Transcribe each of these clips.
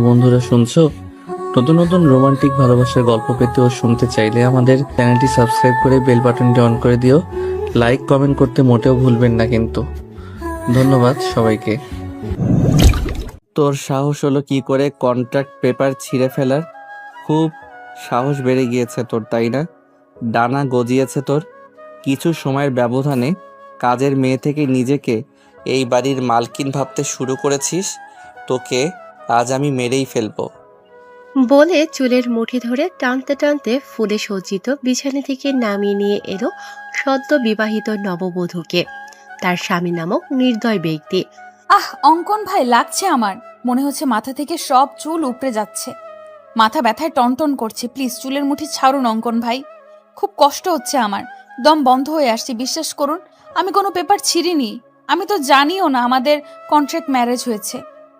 বন্ধুরা শুনছো? নতুন নতুন রোমান্টিক ভালোবাসার গল্প পেতে ও শুনতে চাইলে আমাদের চ্যানেলটি সাবস্ক্রাইব করে বেল বাটনটি অন করে দিও। লাইক কমেন্ট করতে মোটেও ভুলবেন না কিন্তু। ধন্যবাদ সবাইকে। তোর সাহস হলো কি করে কন্ট্রাক্ট পেপার ছিঁড়ে ফেলার? খুব সাহস বেড়ে গিয়েছে তোর, তাই না? ডানা গজিয়েছে তোর। কিছু সময়ের ব্যবধানে কাজের মেয়ে থেকে নিজেকে এই বাড়ির মালকিন ভাবতে শুরু করেছিস। তোকে আজ আমি মেরেই ফেলবো। বলে চুলের মুঠি ধরে টানতে টানতে ফুলে সজ্জিত বিছানা থেকে নামিয়ে নিয়ে এলো সদ্য বিবাহিত নববধূকে, তার স্বামী নামক নির্দয় ব্যক্তি। অঙ্কন ভাই, লাগছে আমার। মনে হচ্ছে মাথা থেকে সব চুল উপড়ে যাচ্ছে। মাথা ব্যথায় টনটন করছে। প্লিজ চুলের মুঠি ছাড়ুন অঙ্কন ভাই। খুব কষ্ট হচ্ছে আমার। দম বন্ধ হয়ে আসছে, বিশ্বাস করুন। আমি কোনো পেপার ছিঁড়িনি। আমি তো জানিও না আমাদের কন্ট্রাক্ট ম্যারেজ হয়েছে।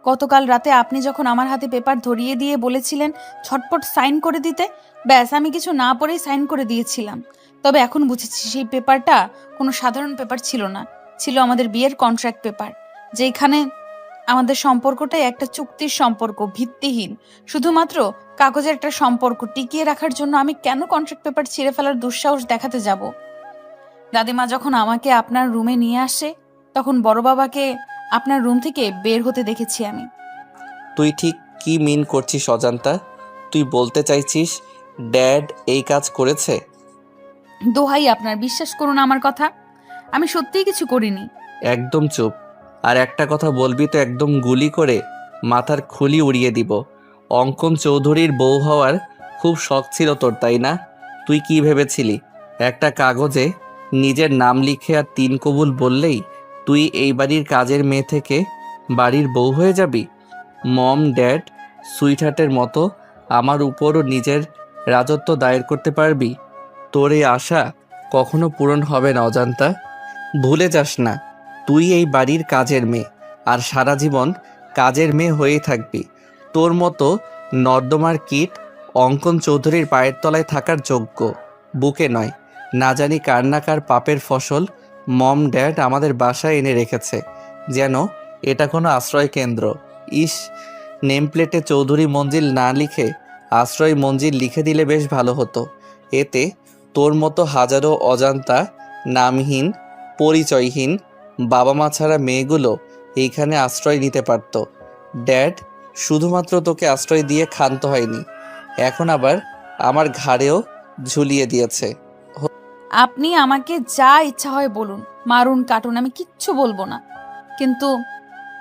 গতকাল রাতে আপনি যখন আমার হাতে পেপার ধরিয়ে দিয়ে বলেছিলেন ঝটপট সাইন করে দিতে, ব্যাস আমি কিছু না পড়েই সাইন করে দিয়েছিলাম। তবে এখন বুঝেছি সেই পেপারটা কোনো সাধারণ পেপার ছিল না, ছিল আমাদের বিয়ের কন্ট্রাক্ট পেপার। যেখানে আমাদের সম্পর্কটাই একটা চুক্তির সম্পর্ক, ভিত্তিহীন, শুধুমাত্র কাগজের একটা সম্পর্ক টিকিয়ে রাখার জন্য আমি কেন কন্ট্রাক্ট পেপার ছিঁড়ে ফেলার দুঃসাহস দেখাতে যাব? দাদিমা যখন আমাকে আপনার রুমে নিয়ে আসে, তখন বড় বাবাকে আপনার রুম থেকে বের হতে দেখেছি আমি। তুই ঠিক কি মিন করছিস অজান্তা? তুই বলতে চাইছিস ড্যাড এই কাজ করেছে? দোহাই আপনার, বিশ্বাস করুন আমার কথা। আমি সত্যিই কিছু করিনি। একদম চুপ। আর একটা কথা বলবি তো একদম গুলি করে মাথার খুলি উড়িয়ে দিব। অঙ্কন চৌধুরীর বউ হওয়ার খুব শখ ছিল তোর, তাই না? তুই কি ভেবেছিলি একটা কাগজে নিজের নাম লিখে আর তিন কবুল বললেই তুই এই বাড়ির কাজের মেয়ে থেকে বাড়ির বউ হয়ে যাবি? মম ড্যাড সুইটহার্টের মতো আমার উপরও নিজের রাজত্ব দায়ের করতে পারবি? তোর এই আশা কখনো পূরণ হবে না অজান্তা। ভুলে যাস না, তুই এই বাড়ির কাজের মেয়ে, আর সারা জীবন কাজের মেয়ে হয়েই থাকবি। তোর মতো নর্দমার কীট অঙ্কন চৌধুরীর পায়ের তলায় থাকার যোগ্য বুকে নয়। না জানি কার না কার পাপের ফসল মম ড্যাড আমাদের বাসায় এনে রেখেছে, যেন এটা কোনো আশ্রয় কেন্দ্র। ইস, নেম প্লেটে চৌধুরী মঞ্জিল না লিখে আশ্রয় মঞ্জিল লিখে দিলে বেশ ভালো হতো। এতে তোর মতো হাজারো অজান্তা, নামহীন, পরিচয়হীন, বাবা মা ছাড়া মেয়েগুলো এইখানে আশ্রয় নিতে পারত। ড্যাড শুধুমাত্র তোকে আশ্রয় দিয়ে ক্ষান্ত হয়নি, এখন আবার আমার ঘাড়েও ঝুলিয়ে দিয়েছে। আপনি আমাকে যা ইচ্ছা হয় বলুন, মারুন, কাটুন, আমি কিচ্ছু বলবো না। কিন্তু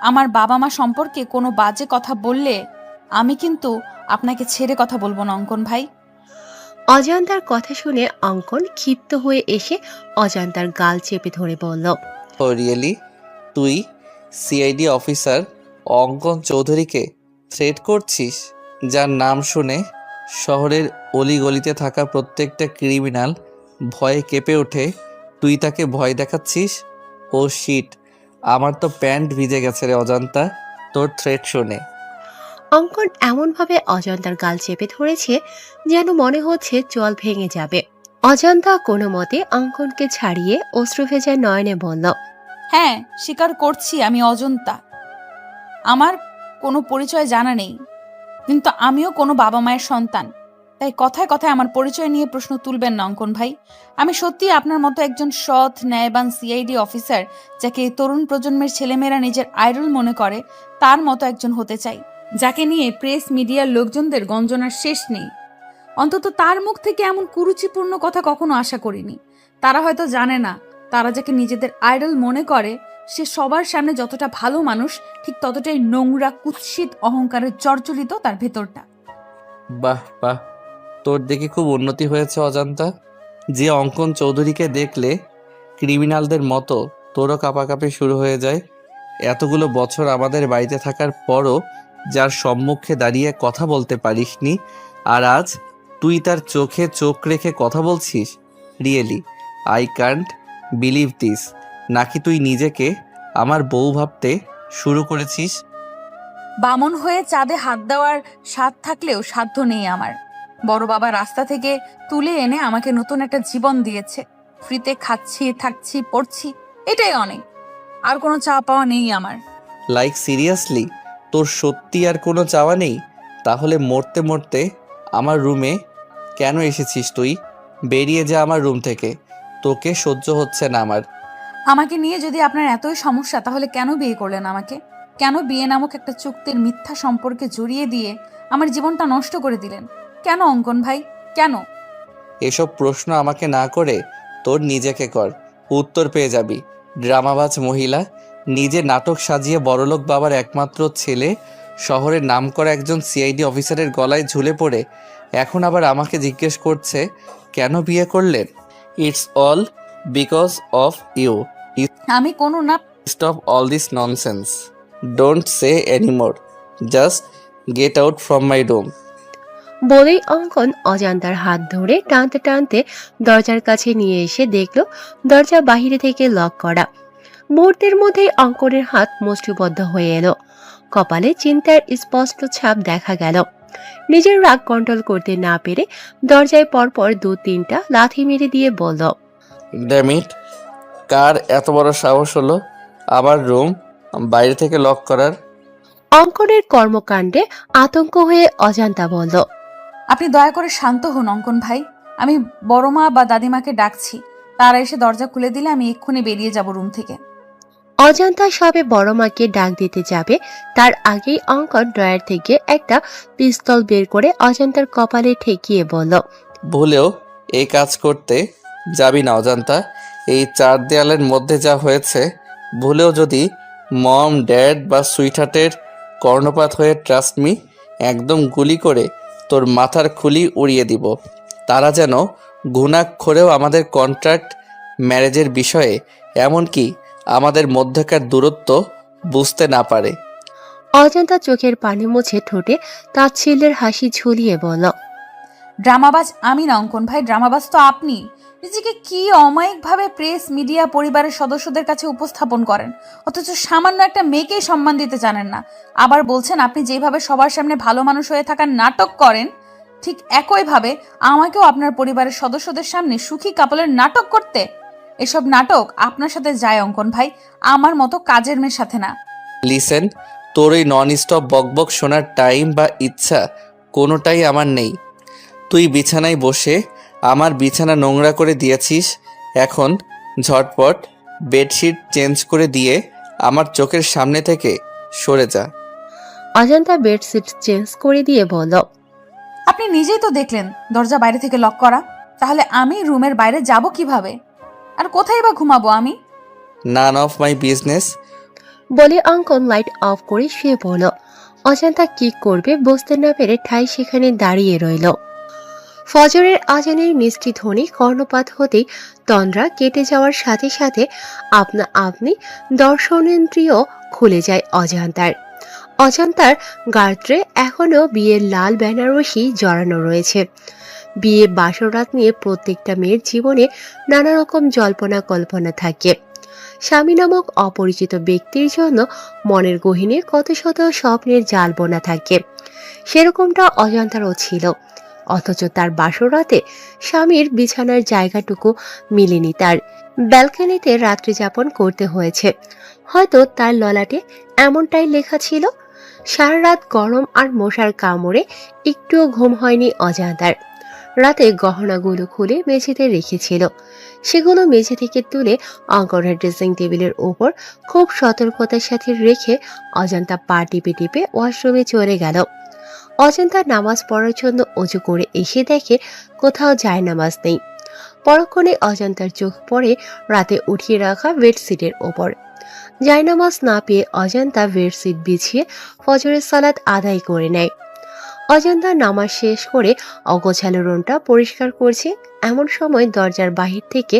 আমার বাবা মা সম্পর্কে কোনো বাজে কথা বললে আমি কিন্তু আপনাকে ছেড়ে কথা বলবো না অঙ্কন ভাই। অজান্তার কথা শুনে অঙ্কন ক্ষিপ্ত হয়ে এসে অজান্তার গাল চেপে ধরে বলল, ও রিয়েলি? তুই সিআইডি অফিসার অঙ্কন চৌধুরীকে থ্রেট করছিস, যার নাম শুনে শহরের অলিগলিতে থাকা প্রত্যেকটা ক্রিমিনাল ভয়ে কেঁপে ওঠে? তুই তাকে ভয় দেখাচ্ছিস? ও শিট, আমার তো প্যান্ট ভিজে গেছে রে অজান্তা তোর থ্রেট শুনে। অঙ্কন এমনভাবে অজান্তার গাল চেপে ধরেছে যেন মনে হচ্ছে জল ভেঙে যাবে। অজান্তা কোনো মতে অঙ্কনকে ছাড়িয়ে অশ্রু ভেজা নয়নে বলল, হ্যাঁ, স্বীকার করছি আমি অজন্তা। আমার কোনো পরিচয় জানা নেই, কিন্তু আমিও কোনো বাবা মায়ের সন্তান। তাই কথায় কথায় আমার পরিচয় নিয়ে প্রশ্ন তুলবেন না অঙ্কন ভাই। আমি সত্যি আপনার মতো একজন সৎ ন্যায়বান সিআইডি অফিসার, যাকে এই তরুণ প্রজন্মের ছেলেমেয়েরা নিজের আইডল মনে করে, তার মতো একজন হতে চাই, যাকে নিয়ে প্রেস মিডিয়ার লোকজনদের গঞ্জনার শেষ নেই। অন্তত তার মুখ থেকে এমন কুরুচিপূর্ণ কথা কখনো আশা করিনি। তারা হয়তো জানে না, তারা যাকে নিজেদের আইডল মনে করে সে সবার সামনে যতটা ভালো মানুষ, ঠিক ততটাই নোংরা, কুৎসিত, অহংকারের জর্জরিত তার ভেতরটা। বাহ বাহ, তোর দেখে খুব উন্নতি হয়েছে অজান্তা। যে অঙ্কন চৌধুরীকে দেখলে ক্রিমিনালদের মতো তোরও কাঁপাকাঁপি শুরু হয়ে যায়। এতগুলো বছর আমাদের বাড়িতে থাকার পরও যার সম্মুখে দাঁড়িয়ে কথা বলতে পারিসনি, আর আজ তুই তার চোখে চোখ রেখে কথা বলছিস? Really I can't believe this. নাকি তুই নিজেকে আমার বউ ভাবতে শুরু করেছিস? বামন হয়ে চাঁদে হাত দেওয়ার স্বাদ থাকলেও সাধ্য নেই আমার। বড় বাবা রাস্তা থেকে তুলে এনে আমাকে নতুন একটা জীবন দিয়েছে। ফ্রিতে খাচ্ছি, থাকছি, পড়ছি, এটাই অনেক। আর কোনো চাওয়া পাওয়া নেই আমার। লাইক সিরিয়াসলি, তোর সত্যি আর কোনো চাওয়া নেই? তাহলে মরতে মরতে আমার রুমে কেন এসেছিস তুই? বেরিয়ে যা আমার রুম থেকে, তোকে সহ্য হচ্ছে না আমার। আমাকে নিয়ে যদি আপনার এতই সমস্যা তাহলে কেন বিয়ে করলেন আমাকে? কেন বিয়ে নামক একটা চুক্তির মিথ্যা সম্পর্কে জড়িয়ে দিয়ে আমার জীবনটা নষ্ট করে দিলেন? কেন অঙ্কন ভাই, কেন? এসব প্রশ্ন আমাকে না করে তোর নিজেকে কর, উত্তর পেয়ে যাবি। ড্রামাবাজ মহিলা, নিজে নাটক সাজিয়ে বড়লোক বাবার একমাত্র ছেলে, শহরের নামকরা একজন সিআইডি অফিসারের গলায় ঝুলে পড়ে এখন আবার আমাকে জিজ্ঞেস করছে কেন বিয়ে করলেন। It's all because of you. আমি কোনো না। Stop all this nonsense. Don't say anymore. Just get out from my room. বলেই অঙ্কন অজান্তার হাত ধরে টানতে টানতে দরজার কাছে নিয়ে এসে দেখলো দরজা বাহিরে থেকে লক করা। মুহূর্তের মধ্যেই অঙ্কনের হাত মুষ্টিবদ্ধ হয়ে এলো। কপালে চিন্তার স্পষ্ট ছাপ দেখা গেল। নিজের রাগ কন্ট্রোল করতে না পেরে দরজায় পরপর 2-3টা লাথি মেরে দিয়ে বলল, ড্যাম ইট, কার এত বড় সাহস হলো আমার রুম বাইরে থেকে লক করার? অঙ্কনের কর্মকাণ্ডে আতঙ্ক হয়ে অজান্তা বলল, আপনি দয়া করে শান্ত হন অঙ্কন ভাই। আমি বড় মা বা দাদিমাকে ডাকছি, তারা এসে দরজা খুলে দিলে আমি এক্ষুনি বেরিয়ে যাব রুম থেকে। অজান্তা সবে বড় মাকে ডাক দিতে যাবে তার আগেই অঙ্কন ড্রয়ার থেকে একটা পিস্তল বের করে অজান্তার কপালে ঠেকিয়ে বলল, ভুলেও এই কাজ করতে যাবি না অজান্তা। এই 4 দেয়ালের মধ্যে যা হয়েছে, ভুলেও যদি মম, ড্যাড বা সুইটহার্টের কর্ণপাত হয়ে, ট্রাস্ট মি, একদম গুলি করে তোর মাথার খুলি উড়িয়ে দিব। তারা যেন ঘুণাক্ষরেও আমাদের কন্ট্রাক্ট ম্যারেজের বিষয়ে, এমনকি আমাদের মধ্যকার দূরত্ব বুঝতে না পারে। অজান্তা চোখের পানি মুছে ঠোঁটে তাচ্ছিল্যের হাসি ঝুলিয়ে বলল, ড্রামাবাজ আমি না অঙ্কন ভাই, ড্রামাবাজ তো আপনি। নিজেকে কি অমায়িকভাবে প্রেস, মিডিয়া, পরিবারের সদস্যদের কাছে উপস্থাপন করেন, অথচ সামান্য একটা মেয়েকেই সম্মান দিতে জানেন না। আবার বলছেন আপনি যেভাবে সবার সামনে ভালো মানুষ হয়ে থাকার নাটক করেন, ঠিক একইভাবে আমাকেও আপনার পরিবারের সদস্যদের সামনে সুখী কাপলের নাটক করতে। এসব নাটক আপনার সাথে যায় অঙ্কন ভাই, আমার মতো কাজের মেয়ের সাথে না। লিসেন, তোর ওই নন স্টপ বকবক শোনার টাইম বা ইচ্ছা কোনোটাই আমার নেই। তুই বিছানায় বসে আমার বিছানা নোংরা করে দিয়েছিস, এখন ঝটপট বেডশিট চেঞ্জ করে দিয়ে আমার চোখের সামনে থেকে সরে যা। অজান্তা বেডশিট চেঞ্জ করে দিয়ে বলল, আপনি নিজেই তো দেখলেন দরজা বাইরে থেকে লক করা, তাহলে আমি রুমের বাইরে যাব কিভাবে? আর কোথায় বা ঘুমাবো আমি? None of my business. বলে অঙ্কন লাইট অফ করে শুয়ে পড়ল। অজান্তা কি করবে বুঝতে না পেরে ঠাই সেখানে দাঁড়িয়ে রইল। ফজরের আজানের মিষ্টি ধ্বনি কর্ণপাত হতেই তন্দ্রা কেটে যাওয়ার সাথে সাথে আপনা আপনি দর্শনেন্দ্রিয় খুলে যায় অজান্তার। অজান্তার গাত্রে এখনো বিয়ের লাল বেনারসি জড়ানো রয়েছে। বিয়ে বাসরাত নিয়ে প্রত্যেকটা মেয়ের জীবনে নানা রকম জল্পনা কল্পনা থাকে। স্বামী নামক অপরিচিত ব্যক্তির জন্য মনের গহীনে কত শত স্বপ্নের জাল বোনা থাকে। সেরকমটা অজান্তারও ছিল, অথচ তার বাসরাতে স্বামীর বিছানার জায়গাটুকু মিলেনি। তার ব্যালকনিতে রাত্রি যাপন করতে হয়েছে। হয়তো তার ললাটে এমনটাই লেখা ছিল। সারা রাত গরম আর মশার কামড়ে একটুও ঘুম হয়নি অজান্তার। রাতে গহনাগুলো খুলে মেঝেতে রেখেছিল, সেগুলো মেঝে থেকে তুলে অঙ্কনের ড্রেসিং টেবিলের ওপর খুব সতর্কতার সাথে রেখে অজান্তা পা টিপে টিপে ওয়াশরুমে চলে গেল। অজান্তা নামাজ পড়ার জন্য অজু করে এসে দেখে কোথাও জায়নামাজ নেই। পরক্ষণে অজান্তার চোখ পড়ে রাতে উঠিয়ে রাখা বেডশিটের ওপর। জায়নামাজ না পেয়ে অজান্তা বেডশিট বিছিয়ে ফজরের সালাত আদায় করে নেয়। অজান্তা নামাজ শেষ করে অগোছালো রুমটা পরিষ্কার করছে, এমন সময় দরজার বাহির থেকে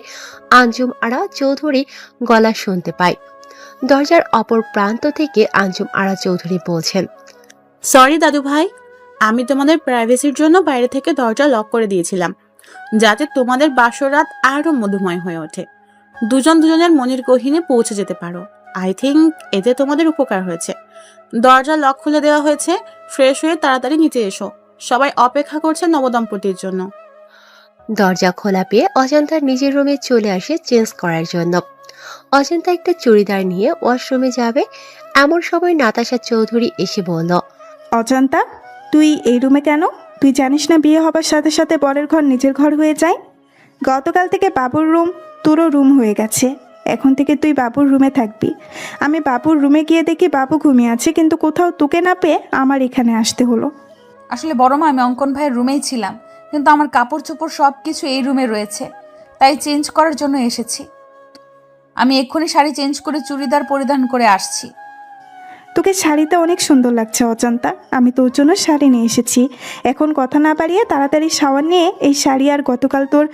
আঞ্জুম আরা চৌধুরী গলা শুনতে পায়। দরজার অপর প্রান্ত থেকে আঞ্জুম আরা চৌধুরী বলছেন, সরি দাদু ভাই, আমি তোমাদের প্রাইভেসির জন্য বাইরে থেকে দরজা লক করে দিয়েছিলাম, যাতে তোমাদের বাসরাত আরো মধুময় হয়ে ওঠে, দুজন দুজনের মনের গহীনে পৌঁছে যেতে পারো। আই থিঙ্ক এতে তোমাদের উপকার হয়েছে। দরজা লক খুলে দেওয়া হয়েছে, ফ্রেশ হয়ে তাড়াতাড়ি নিচে এসো, সবাই অপেক্ষা করছে নবদম্পতির জন্য। দরজা খোলা পেয়ে অজান্তা নিজের রুমে চলে আসে চেঞ্জ করার জন্য। অজান্তা একটা চুড়িদার নিয়ে ওয়াশরুমে যাবে, এমন সময় নাতাশা চৌধুরী এসে বলল, অজান্তা, তুই এই রুমে কেন? তুই জানিস না বিয়ে হবার সাথে সাথে বরের ঘর নিজের ঘর হয়ে যায়? গতকাল থেকে বাবুর রুম তোরও রুম হয়ে গেছে। এখন থেকে তুই বাবুর রুমে থাকবি। আমি বাবুর রুমে গিয়ে দেখি বাবু ঘুমিয়ে আছে, কিন্তু কোথাও তোকে না পেয়ে আমার এখানে আসতে হলো। আসলে বড় মা, আমি অঙ্কন ভাইয়ের রুমেই ছিলাম, কিন্তু আমার কাপড় চোপড় সব কিছু এই রুমে রয়েছে, তাই চেঞ্জ করার জন্য এসেছি। আমি এক্ষুনি শাড়ি চেঞ্জ করে চুড়িদার পরিধান করে আসছি। তোকে শাড়িতে অনেক সুন্দর লাগছে অজন্তা। আমি তোর জন্য শাড়ি নিয়ে এসেছি। এখন কথা না বাড়িয়ে তাড়াতাড়ি শাওয়ার নিয়ে এই শাড়ি আর গতকাল তোর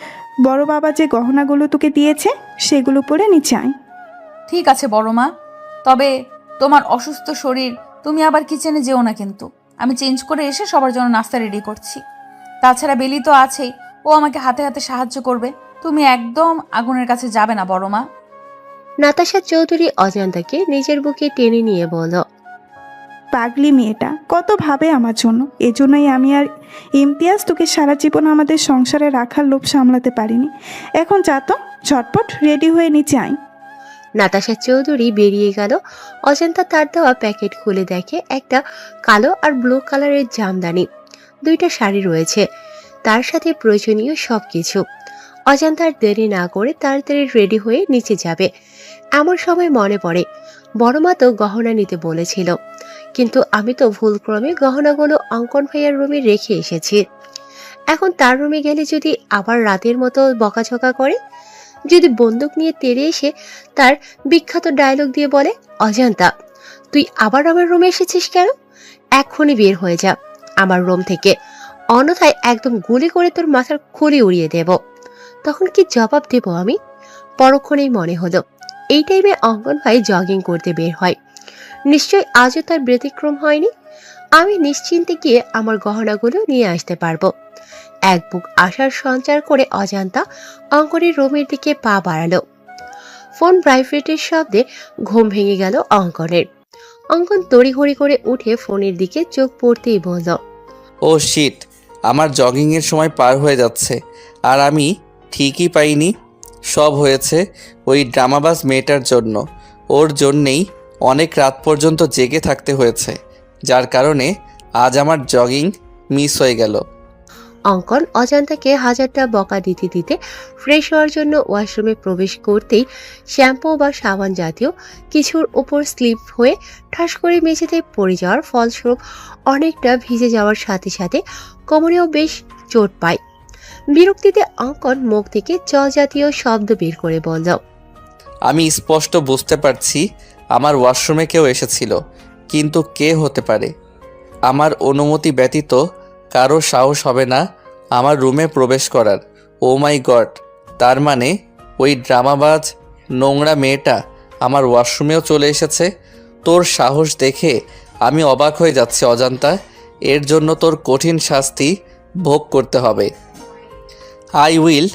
বড় বাবা যে গহনাগুলো তোকে দিয়েছে সেগুলো পরে নিচে আয়। ঠিক আছে বড় মা, তবে তোমার অসুস্থ শরীর, তুমি আবার কিচেনে যেও না কিন্তু। আমি চেঞ্জ করে এসে সবার জন্য নাস্তা রেডি করছি। তাছাড়া বেলি তো আছেই, ও আমাকে হাতে হাতে সাহায্য করবে। তুমি একদম আগুনের কাছে যাবে না বড় মা। নাতাশা চৌধুরী অজান্তাকে নিজের বুকে টেনে নিয়ে বলল, পাগলি মেয়েটা কত ভাবে আমার জন্য। এজন্যই আমি আর ইমতিয়াজ তোকে সারা জীবন আমাদের সংসারে রাখার লোভ সামলাতে পারিনি। এখন যা তো, ঝটপট রেডি হয়ে নিচে আয়। নাতাশা চৌধুরী বেরিয়ে গেল। অজান্তা তার দেওয়া প্যাকেট খুলে দেখে একটা কালো আর ব্লু কালারের জামদানি, 2টা শাড়ি রয়েছে, তার সাথে প্রয়োজনীয় সবকিছু। অজান্তার দেরি না করে তাড়াতাড়ি রেডি হয়ে নিচে যাবে। এমন সময় মনে পড়ে বড় মা তো গহনা নিতে বলেছিল, কিন্তু আমি তো ভুলক্রমে গহনাগুলো অঙ্কন ভাইয়ার রুমে রেখে এসেছি। এখন তার রুমে গেলে যদি আবার রাতের মতো বকাঝকা করে, যদি বন্দুক নিয়ে তেড়ে এসে তার বিখ্যাত ডায়লগ দিয়ে বলে, অজান্তা তুই আবার আমার রুমে এসেছিস কেন? এক্ষুনি বের হয়ে যা আমার রুম থেকে, অন্যথায় একদম গুলি করে তোর মাথার খুলি উড়িয়ে দেব। তখন কি জবাব দেব আমি? পরক্ষণেই মনে হলো এই টাইমে অঙ্কন ভাই জগিং করতে বের হয়। নিশ্চয় আজও তার ব্যতিক্রম হয়নি। আমি নিশ্চিন্তে গিয়ে আমার গহনাগুলো নিয়ে আসতে পারবো। এক বুক আশার সঞ্চার করে অজান্তা অঙ্কনের রুমের দিকে পা বাড়ালো। ফোন ভাইব্রেটের শব্দে ঘুম ভেঙে গেল অঙ্কনের। অঙ্কন তড়িঘড়ি করে উঠে ফোনের দিকে চোখ পড়তেই বলল, ও শিট, আমার জগিংয়ের সময় পার হয়ে যাচ্ছে আর আমি ঠিকই পাইনি। সব হয়েছে ওই ড্রামাবাজ মেয়েটার জন্য। ওর জন্যেই অনেক রাত পর্যন্ত জেগে থাকতে হয়েছে, যার কারণে আজ আমার জগিং মিস হয়ে গেল। অঙ্কন অজান্তাকে হাজারটা বকা দিতে দিতে ফ্রেশ হওয়ার জন্য ওয়াশরুমে প্রবেশ করতেই শ্যাম্পু বা সাবান জাতীয় কিছুর উপর স্লিপ হয়ে ঠাস করে মেঝেতে পড়ে যাওয়ার ফলস্বরূপ অনেকটা ভিজে যাওয়ার সাথে সাথে কোমরেও বেশ চোট পায়। বিরক্তিতে অঙ্কন মুখ থেকে চ জাতীয় শব্দ বের করে বলল, আমি স্পষ্ট বুঝতে পারছি আমার ওয়াশরুমে কেউ এসেছিল, কিন্তু কে হতে পারে? আমার অনুমতি ব্যতীত কারো সাহস হবে না আমার রুমে প্রবেশ করার। ও মাই গড, তার মানে ওই ড্রামাবাজ নোংরা মেয়েটা আমার ওয়াশরুমেও চলে এসেছে। তোর সাহস দেখে আমি অবাক হয়ে যাচ্ছি অজান্তা। এর জন্য তোর কঠিন শাস্তি ভোগ করতে হবে। I will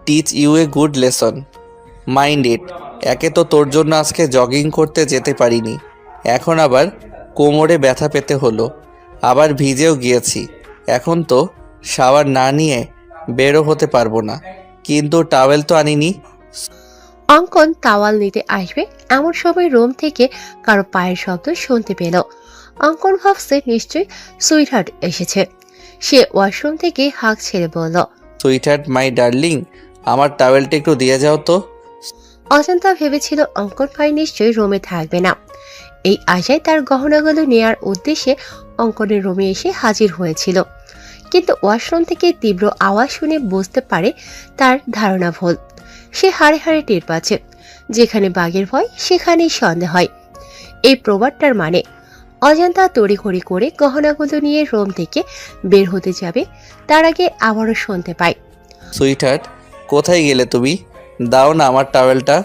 teach you a good lesson, mind it. একে তো তোর জন্য আজকে জগিং করতে যেতে পারিনি, এখন আবার কোমরে ব্যথা পেতে হলো, আবার ভিজেও গিয়েছি। এখন তো শাওয়ার না নিয়ে বেরো হতে পারবো না, কিন্তু টাওয়েল তো আনিনি। অঙ্কন তাওয়াল নিতে আসবে এমন সময় রুম থেকে কারো পায়ের শব্দ শুনতে পেল। অঙ্কন ভাবছে নিশ্চয়ই সুইটহার্ট এসেছে। সে ওয়াশরুম থেকে হাঁক ছেড়ে বলল, সুইটহার্ট মাই ডার্লিং, আমার টাওয়েলটা একটু দিয়ে যাও তো। অজান্তা ভেবেছিল অঙ্কন ভাই নিশ্চয়ই রুমে থাকবে না। এই আশায় তার গহনাগুলো নেয়ার উদ্দেশ্যে অঙ্কনের রুমে এসে হাজির হয়েছিল, কিন্তু ওয়াশরুম থেকে তীব্র আওয়াজ শুনে বুঝতে পারে তার ধারণা ভুল। সে হাড়ে হাড়ে টের পাচ্ছে, যেখানে বাঘের ভয় সেখানেই সন্দেহ হয়। এই প্রবাদটার মানে অজান্তা তড়িঘড়ি করে গহনাগুলো নিয়ে রুম থেকে বের হতে যাবে, তার আগে আবারও শুনতে পায়, সুইটহার্ট, কোথায় গেলে তুমি? দাও না আমার টাওয়েলটা।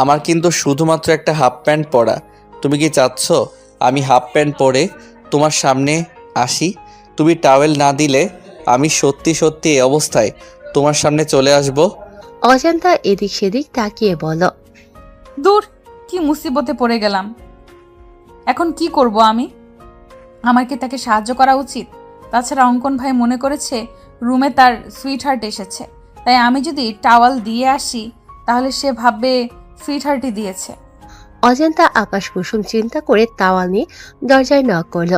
আমার কিন্তু শুধুমাত্র একটা হাফ প্যান্ট পরা। তুমি কি চাচ্ছ আমি হাফ প্যান্ট পরে তোমার সামনে আসি? তুমি টাওয়েল না দিলে আমি সত্যি সত্যি এই অবস্থায় তোমার সামনে চলে আসব। অজান্তা এদিক সেদিক তাকিয়ে বলল, দূর, কি মুসিবতে পড়ে গেলাম। এখন কি করব আমি? আমার কি তাকে সাহায্য করা উচিত? তাছাড়া অঙ্কন ভাই মনে করেছে রুমে তার সুইটহার্ট এসেছে, তাই আমি যদি টাওয়াল দিয়ে আসি তাহলে সে ভাববে সুইটহার্টই দিয়েছে। অজান্তা আকাশ কুসুম চিন্তা করে তাওয়াল নিয়ে দরজায় নক করল।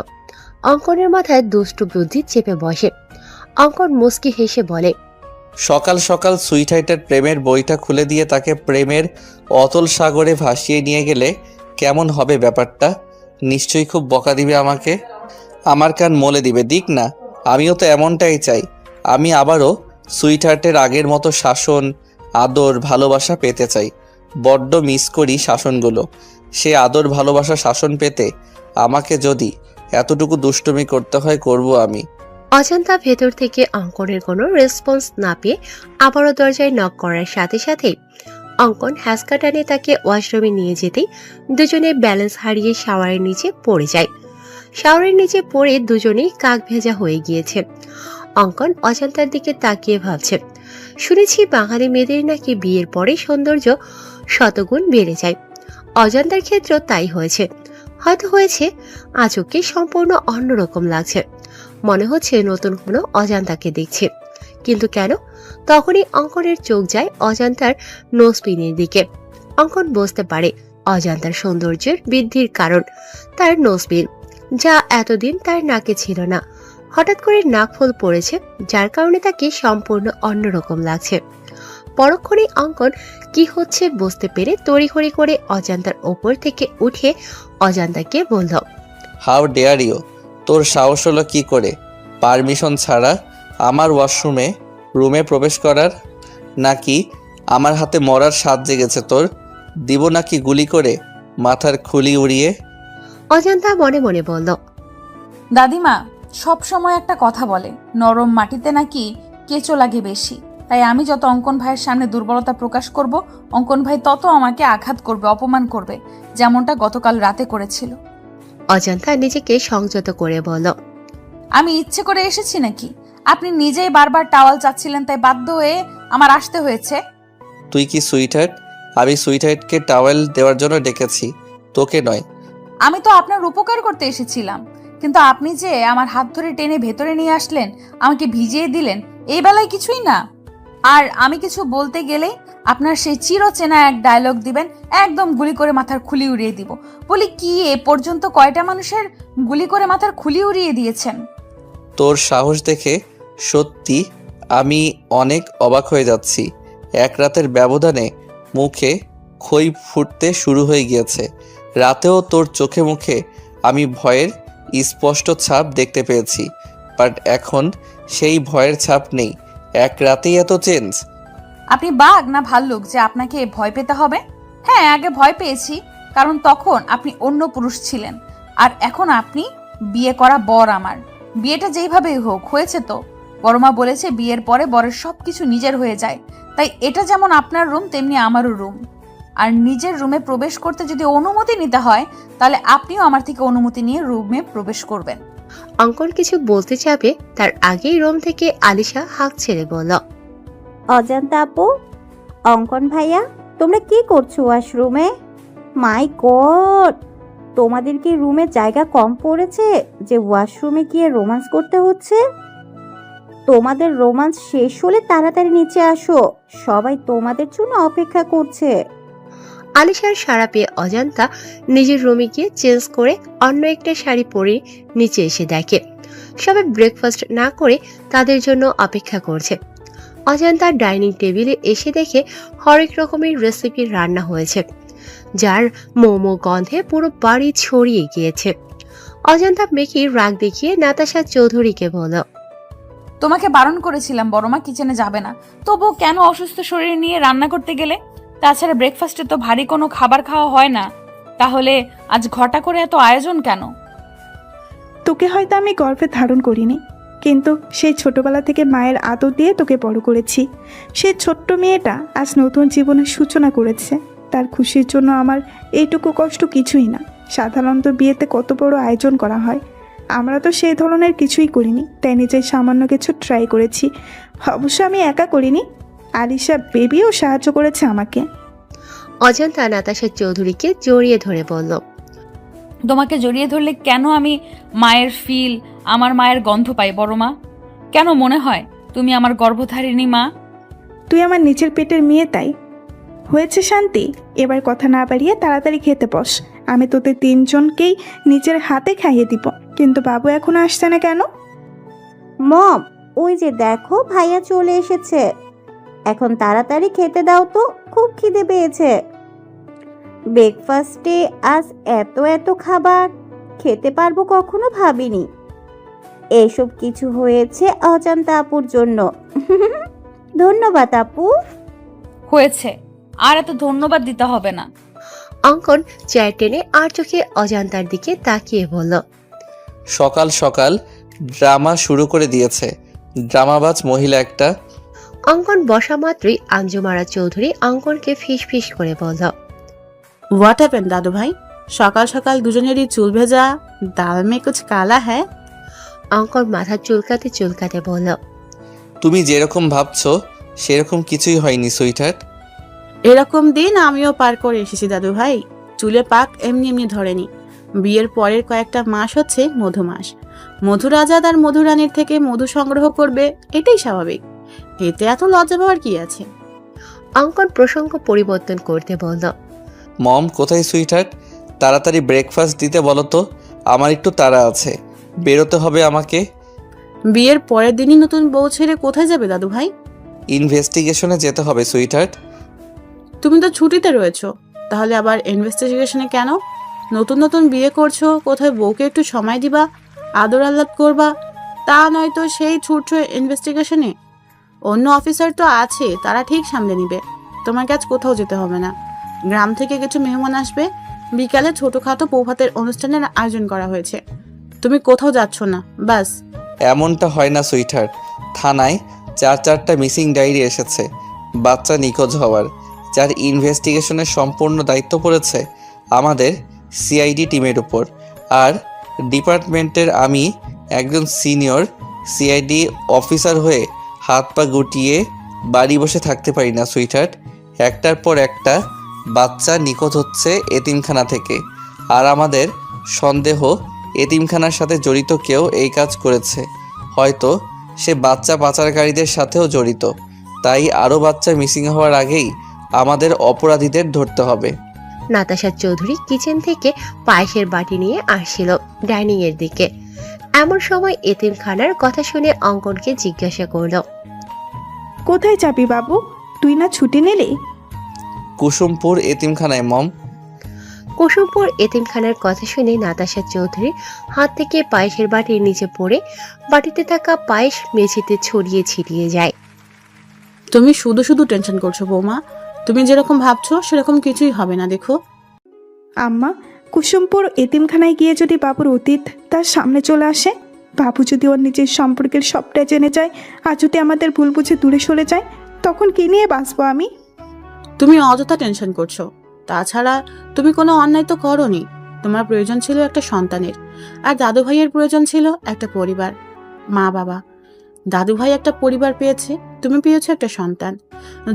অঙ্কনের মাথায় দুষ্টু বুদ্ধি চেপে বসে। অঙ্কন মুচকি হেসে বলে, সকাল সকাল সুইটহার্টের প্রেমের বইটা খুলে দিয়ে তাকে প্রেমের অতল সাগরে ভাসিয়ে নিয়ে গেলে কেমন হবে ব্যাপারটা? নিশ্চয়ই খুব বকা দিবে আমাকে, আমার কান মলে দিবে। দিক না, আমিও তো এমনটাই চাই। আমি আবারও সুইটহার্টের আগের মতো শাসন, আদর, ভালোবাসা পেতে চাই। বড্ড মিস করি শাসনগুলো। সে আদর, ভালোবাসা, শাসন পেতে আমাকে যদি এতটুকু দুষ্টুমি করতে হয়, করব আমি। অজান্তা ভেতর থেকে অঙ্কনের কোনো রেসপন্স না পেয়ে আবারও দরজায় নক করার সাথে সাথে অঙ্কন হ্যাসকা টানে তাকে ওয়াশরুমে নিয়ে যেতেই দুজনে ব্যালেন্স হারিয়ে শাওয়ারের নিচে পড়ে যায়। শাওয়ারের নিচে পড়ে দুজনেই কাক ভেজা হয়ে গিয়েছে। অঙ্কন অজান্তার দিকে তাকিয়ে ভাবছে, শুনেছি বাঙালি মেয়েদের নাকি বিয়ের পরে সৌন্দর্য শতগুণ বেড়ে যায়। অজান্তার ক্ষেত্রেও তাই হয়েছে। হয়তো হয়েছে আজকে সম্পূর্ণ অন্যরকম লাগছে, মনে হচ্ছে নতুন কোনো অজান্তাকে দেখছে। কিন্তু কেন? তখনই অঙ্কনের চোখ যায় অজান্তার নোজপিনের দিকে। অঙ্কন বুঝতে পারে অজান্তার সৌন্দর্যের বৃদ্ধির কারণ তার নোজপিন, যা এতদিন তার নাকে ছিল না। হঠাৎ করে নাকফুল পড়েছে, যার কারণে তাকে সম্পূর্ণ অন্যরকম লাগছে। পরক্ষণেই অঙ্কন কি হচ্ছে বুঝতে পেরে তড়িঘড়ি করে অজান্তার ওপর থেকে উঠে অজান্তাকে বলল, হাউ ডেয়ার ইউ! তোর সাহস হলো কি করে পারমিশন ছাড়া আমার রুমে প্রবেশ করার? নাকি আমার হাতে মরার স্বাদ জেগেছে তোর? দিব নাকি গুলি করে মাথার খুলি উড়িয়ে? অজান্তা মনে মনে বলল, দাদিমা সব সময় একটা কথা বলে, নরম মাটিতে নাকি কেঁচো লাগে বেশি। তাই আমি যত অঙ্কন ভাইয়ের সামনে দুর্বলতা প্রকাশ করব, অঙ্কন ভাই তত আমাকে আঘাত করবে, অপমান করবে, যেমনটা গতকাল রাতে করেছিল। অজান্তা নিজেকে সংযত করে বলল, আমি ইচ্ছে করে এসেছি নাকি? আপনি নিজেই বারবার টাওয়াল চাচ্ছিলেন, তাই বাধ্য হয়ে আমার আসতে হয়েছে। তুই কি সুইটহার্ট? আমি সুইটহার্টকে টাওয়েল দেওয়ার জন্য ডেকেছি, তোকে নয়। আমি তো আপনার উপকার করতে এসেছিলাম, কিন্তু আপনি যে আমার হাত ধরে টেনে ভেতরে নিয়ে আসলেন, আমাকে ভিজিয়ে দিলেন, এই বেলায় কিছুই না। আর আমি কিছু বলতে গেলেই আপনার সেই চিরচেনা এক ডায়লগ দিবেন, একদম গুলি করে মাথার খুলি উড়িয়ে দিব। বলি কি, এ পর্যন্ত কয়টা মানুষের গুলি করে মাথার খুলি উড়িয়ে দিয়েছেন? তোর সাহস দেখে সত্যি আমি অনেক অবাক হয়ে যাচ্ছি। এক রাতের ব্যবধানে মুখে খই ফুটতে শুরু হয়ে গিয়েছে। রাতেও তোর চোখে মুখে আমি ভয়ের স্পষ্ট ছাপ দেখতে পেয়েছি, বাট এখন সেই ভয়ের ছাপ নেই। এক রাতেই এত চেঞ্জ? আপনি বাঘ না ভাল্লুক যে আপনাকে ভয় পেতে হবে? হ্যাঁ, আগে ভয় পেয়েছি, কারণ তখন আপনি অন্য পুরুষ ছিলেন, আর এখন আপনি বিয়ে করা বর। আমার বিয়েটা যেইভাবেই হোক হয়েছে তো। বড়মা বলেছে বিয়ের পরে বরের সবকিছু নিজের হয়ে যায়, তাই এটা যেমন আপনার রুম তেমনি আমারও রুম। আর নিজের রুমে প্রবেশ করতে যদি অনুমতি নিতে হয়, তাহলে আপনিও আমার থেকে অনুমতি নিয়ে রুমে প্রবেশ করবেন। অঙ্কন কিছু বলতে যাবে তার আগেই রুম থেকে আলিশা হাঁক ছেড়ে বলল, অজান্তা আপু, অঙ্কন ভাইয়া, তোমরা কি করছো ওয়াশরুমে? মাই গড, তোমাদের কি রুমে জায়গা কম পড়েছে যে ওয়াশরুমে গিয়ে রোমান্স করতে হচ্ছে? তোমাদের রোমান্স শেষ হলে তাড়াতাড়ি নিচে আসো, সবাই তোমাদের জন্য অপেক্ষা করছে। আলিশার সাড়া পেয়ে অজান্তা নিজের রুমে গিয়ে চেঞ্জ করে অন্য একটা শাড়ি পরে নিচে এসে দেখে সবাই ব্রেকফাস্ট না করে তাদের জন্য অপেক্ষা করছে। অজান্তা ডাইনিং টেবিলে এসে দেখে হরেক রকমের রেসিপি রান্না হয়েছে, যার মোমো গন্ধে পুরো বাড়ি ছড়িয়ে গিয়েছে। অজান্তা মেকির রাগ দেখিয়ে নাতাশা চৌধুরীকে বলল, তোমাকে বারণ করেছিলাম বড়মা কিচেনে যাবে না, তবু কেন অসুস্থ শরীর নিয়ে রান্না করতে গেলে? তাছাড়া ব্রেকফাস্টে তো ভারী কোনো খাবার খাওয়া হয় না, তাহলে আজ ঘটা করে এত আয়োজন কেন? তোকে হয়তো আমি গর্ভে ধারণ করিনি, কিন্তু সেই ছোটবেলা থেকে মায়ের আদর দিয়ে তোকে বড় করেছি। সেই ছোট্ট মেয়েটা আজ নতুন জীবনের সূচনা করেছে, তার খুশির জন্য আমার এইটুকু কষ্ট কিছুই না। সাধারণত বিয়েতে কত বড় আয়োজন করা হয়, আমরা তো সেই ধরনের কিছুই করিনি, তাই নিজের সামান্য কিছু ট্রাই করেছি। অবশ্য আমি একা করিনি, আলিশা বেবিও সাহায্য করেছে আমাকে। অজান্তা নাতাশা চৌধুরীকে জড়িয়ে ধরে বলল, তোমাকে জড়িয়ে ধরলে কেন আমি মায়ের ফিল, আমার মায়ের গন্ধ পাই বড়মা? কেন মনে হয় তুমি আমার গর্ভধারিণী মা? তুই আমার নিচের পেটের মেয়ে, তাই হয়েছে শান্তি। এবার কথা না বাড়িয়ে তাড়াতাড়ি খেতে বস, আমি তোদের তিনজনকেই নিজের হাতে খাইয়ে দিব। কিন্তু বাবু এখনো আসছে না কেন? মম, ওই যে দেখো ভাইয়া চলে এসেছে। এখন তাড়াতাড়ি খেতে দাও তো, খুব খিদে পেয়েছে। ব্রেকফাস্টে আজ এত এত খাবার খেতে পারবো কখনো ভাবিনি। এসব কিছু হয়েছে অজান্তা আপুর জন্য। ধন্যবাদ আপু। হয়েছে, আর এত ধন্যবাদ দিতে হবে না। অঙ্কন চেয়ার টেনে আর চোখে অজান্তার দিকে তাকিয়ে বলল, সকাল সকাল ড্রামা শুরু করে দিয়েছে, ড্রামাবাজ মহিলা একটা। অঙ্কন বসা মাত্রই আঞ্জুমারা চৌধুরী অঙ্কনকে ফিস ফিস করে বলল, হোয়াট হ্যাপেন দাদু ভাই? সকাল সকাল দুজনেরই চুল ভেজা, দাল মে কুছ কালা হ্যায়। অঙ্কন মাথা চুলকাতে চুলকাতে বলল, তুমি যেরকম ভাবছো সেরকম কিছুই হয়নি সুইটহার্ট। এরকম দিন আমিও পার করে এসেছি দাদু ভাই। চুলে পাক এমনি এমনি ধরেনি। বিয়ের পরের কয়েকটা মাস হচ্ছে মধু মাস। মধুরাজাদ আর মধুরানীর থেকে মধু সংগ্রহ করবে, এটাই স্বাভাবিক। এতে এত লজ্জা পাওয়ার কি আছে? অঙ্কন প্রসঙ্গ পরিবর্তন করতে বলল, মম কোথায় সুইটহার্ট? তাড়াতাড়ি ব্রেকফাস্ট দিতে বলো তো, আমার একটু তাড়া আছে, বেরোতে হবে আমাকে। বিয়ের পরের দিনই নতুন বউ ছেড়ে কোথায় যাবে দাদু ভাই? ইনভেস্টিগেশনে যেতে হবে সুইটহার্ট। তুমি তো ছুটিতে রয়েছো, তাহলে আবার ইনভেস্টিগেশনে কেন? নতুন নতুন বিয়ে করছো, কোথায় বউকে একটু সময় দিবা, আদর আহ্লাদ করবা, তা নয়তো সেই ছুটছো ইনভেস্টিগেশনে। অন্য অফিসার তো আছে, তারা ঠিক সামলে নিবে। তোমার কাজ কোথাও যেতে হবে না। গ্রাম থেকে কিছু মেহমান আসবে, বিকালে ছোটখাটো বৌভাতের অনুষ্ঠানের আয়োজন করা হয়েছে। তুমি কোথাও যাচ্ছ না, বাস। এমনটা হয় না সুইটহার্ট, থানায় 4টা মিসিং ডায়েরি এসেছে বাচ্চা নিখোঁজ হওয়ার, যার ইনভেস্টিগেশনের সম্পূর্ণ দায়িত্ব পড়েছে আমাদের সিআইডি টিমের উপর। আর ডিপার্টমেন্টের আমি একজন সিনিয়র সিআইডি অফিসার হয়ে হাত পা গুটিয়ে বাড়ি বসে থাকতে পারি না সুইটহার্ট। একটার পর একটা বাচ্চা নিখোঁজ হচ্ছে এতিমখানা থেকে, আর আমাদের সন্দেহ এতিমখানার সাথে জড়িত কেউ এই কাজ করেছে। হয়তো সে বাচ্চা পাচারকারীদের সাথেও জড়িত। তাই আরও বাচ্চা মিসিং হওয়ার আগেই আমাদের অপরাধীদের ধরতে হবে। নাতাশা চৌধুরী কিচেন থেকে পায়েসের বাটি নিয়ে আসছিল ডাইনিং এর দিকে। এমন সময় এতিমখানার কথা শুনে অঙ্কনকে জিজ্ঞাসা করল, কোথায় যাবি বাবু? তুই না ছুটি নিলি? কুসুমপুর এতিমখানায় মম। কুসুমপুর এতিমখানার কথা শুনে নাতাশা চৌধুরীর হাত থেকে পায়েসের বাটির নিচে পড়ে বাটিতে থাকা পায়েস মেঝেতে ছড়িয়ে ছিটিয়ে যায়। তুমি শুধু শুধু টেনশন করছো বৌমা। তুমি যেরকম ভাবছো সেরকম কিছুই হবে না। দেখো আম্মা, কুসুমপুর এতিমখানায় গিয়ে যদি বাবুর অতীত তার সামনে চলে আসে, বাবু যদি ওর নিজের সম্পর্কের সবটা জেনে যায়, আর যদি আমাদের ভুল বুঝে দূরে সরে যায়, তখন কি নিয়ে বাঁচবো আমি? তুমি অযথা টেনশন করছো। তাছাড়া তুমি কোনো অন্যায় তো করোনি। তোমার প্রয়োজন ছিল একটা সন্তানের, আর দাদু ভাইয়ের প্রয়োজন ছিল একটা পরিবার, মা বাবা। দাদু ভাই একটা পরিবার পেয়েছে, তুমি পেয়েছো একটা সন্তান।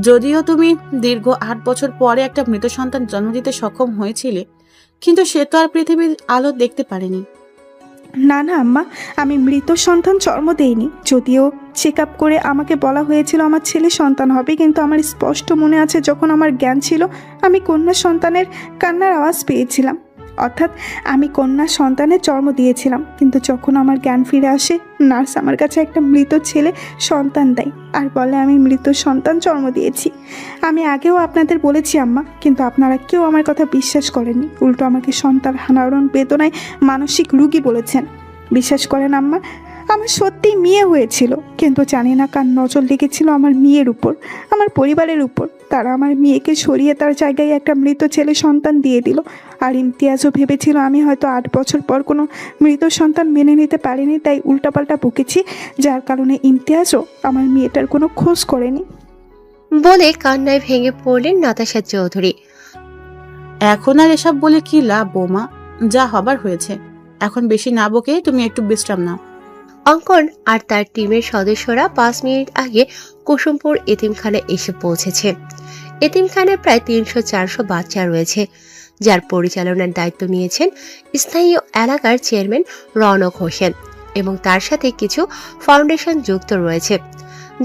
যদিও তুমি দীর্ঘ 8 বছর পরে একটা মৃত সন্তান জন্ম দিতে সক্ষম হয়েছিলে, কিন্তু সে তো আর পৃথিবীর আলো দেখতে পারেনি। না না আম্মা, আমি মৃত সন্তান জন্ম দেইনি। যদিও চেক আপ করে আমাকে বলা হয়েছিল আমার ছেলে সন্তান হবে, কিন্তু আমার স্পষ্ট মনে আছে যখন আমার জ্ঞান ছিল আমি কন্যা সন্তানের কান্নার আওয়াজ পেয়েছিলাম। অর্থাৎ আমি কন্যা সন্তানের জন্ম দিয়েছিলাম, কিন্তু যখন আমার জ্ঞান ফিরে আসে নার্স আমার কাছে একটা মৃত ছেলে সন্তান দেয় আর বলে আমি মৃত সন্তান জন্ম দিয়েছি। আমি আগেও আপনাদের বলেছি আম্মা, কিন্তু আপনারা কেউ আমার কথা বিশ্বাস করেননি। উল্টো আমাকে সন্তান হারানোর বেদনায় মানসিক রোগী বলেছেন। বিশ্বাস করেন আম্মা, আমার সত্যিই মেয়ে হয়েছিল, কিন্তু জানি না কার নজর লেগেছিল আমার মেয়ের উপর, আমার পরিবারের উপর। তারা আমার মেয়েকে সরিয়ে তার জায়গায় একটা মৃত ছেলে সন্তান দিয়ে দিল। আর ইমতিয়াজও ভেবেছিল আমি হয়তো 8 বছর পর কোনো মৃত সন্তান মেনে নিতে পারিনি, তাই উল্টাপাল্টা বকেছি, যার কারণে ইমতিয়াজও আমার মেয়েটার কোনো খোঁজ করেনি। বলে কান্নায় ভেঙে পড়লেন নাতাশা চৌধুরী। এখন আর এসব বলে কি লাভ বৌমা? যা হবার হয়েছে। এখন বেশি না বকে তুমি একটু বিশ্রাম নাও। অঙ্কন আর তার টিমের সদস্যরা 5 মিনিট আগে কুসুমপুর এতিমখানায় এসে পৌঁছেছে। এতিমখানায় প্রায় 300-400 বাচ্চা রয়েছে, যার পরিচালনার দায়িত্ব নিয়েছেন স্থানীয় এলাকার চেয়ারম্যান রওনক হোসেন, এবং তার সাথে কিছু ফাউন্ডেশন যুক্ত রয়েছে,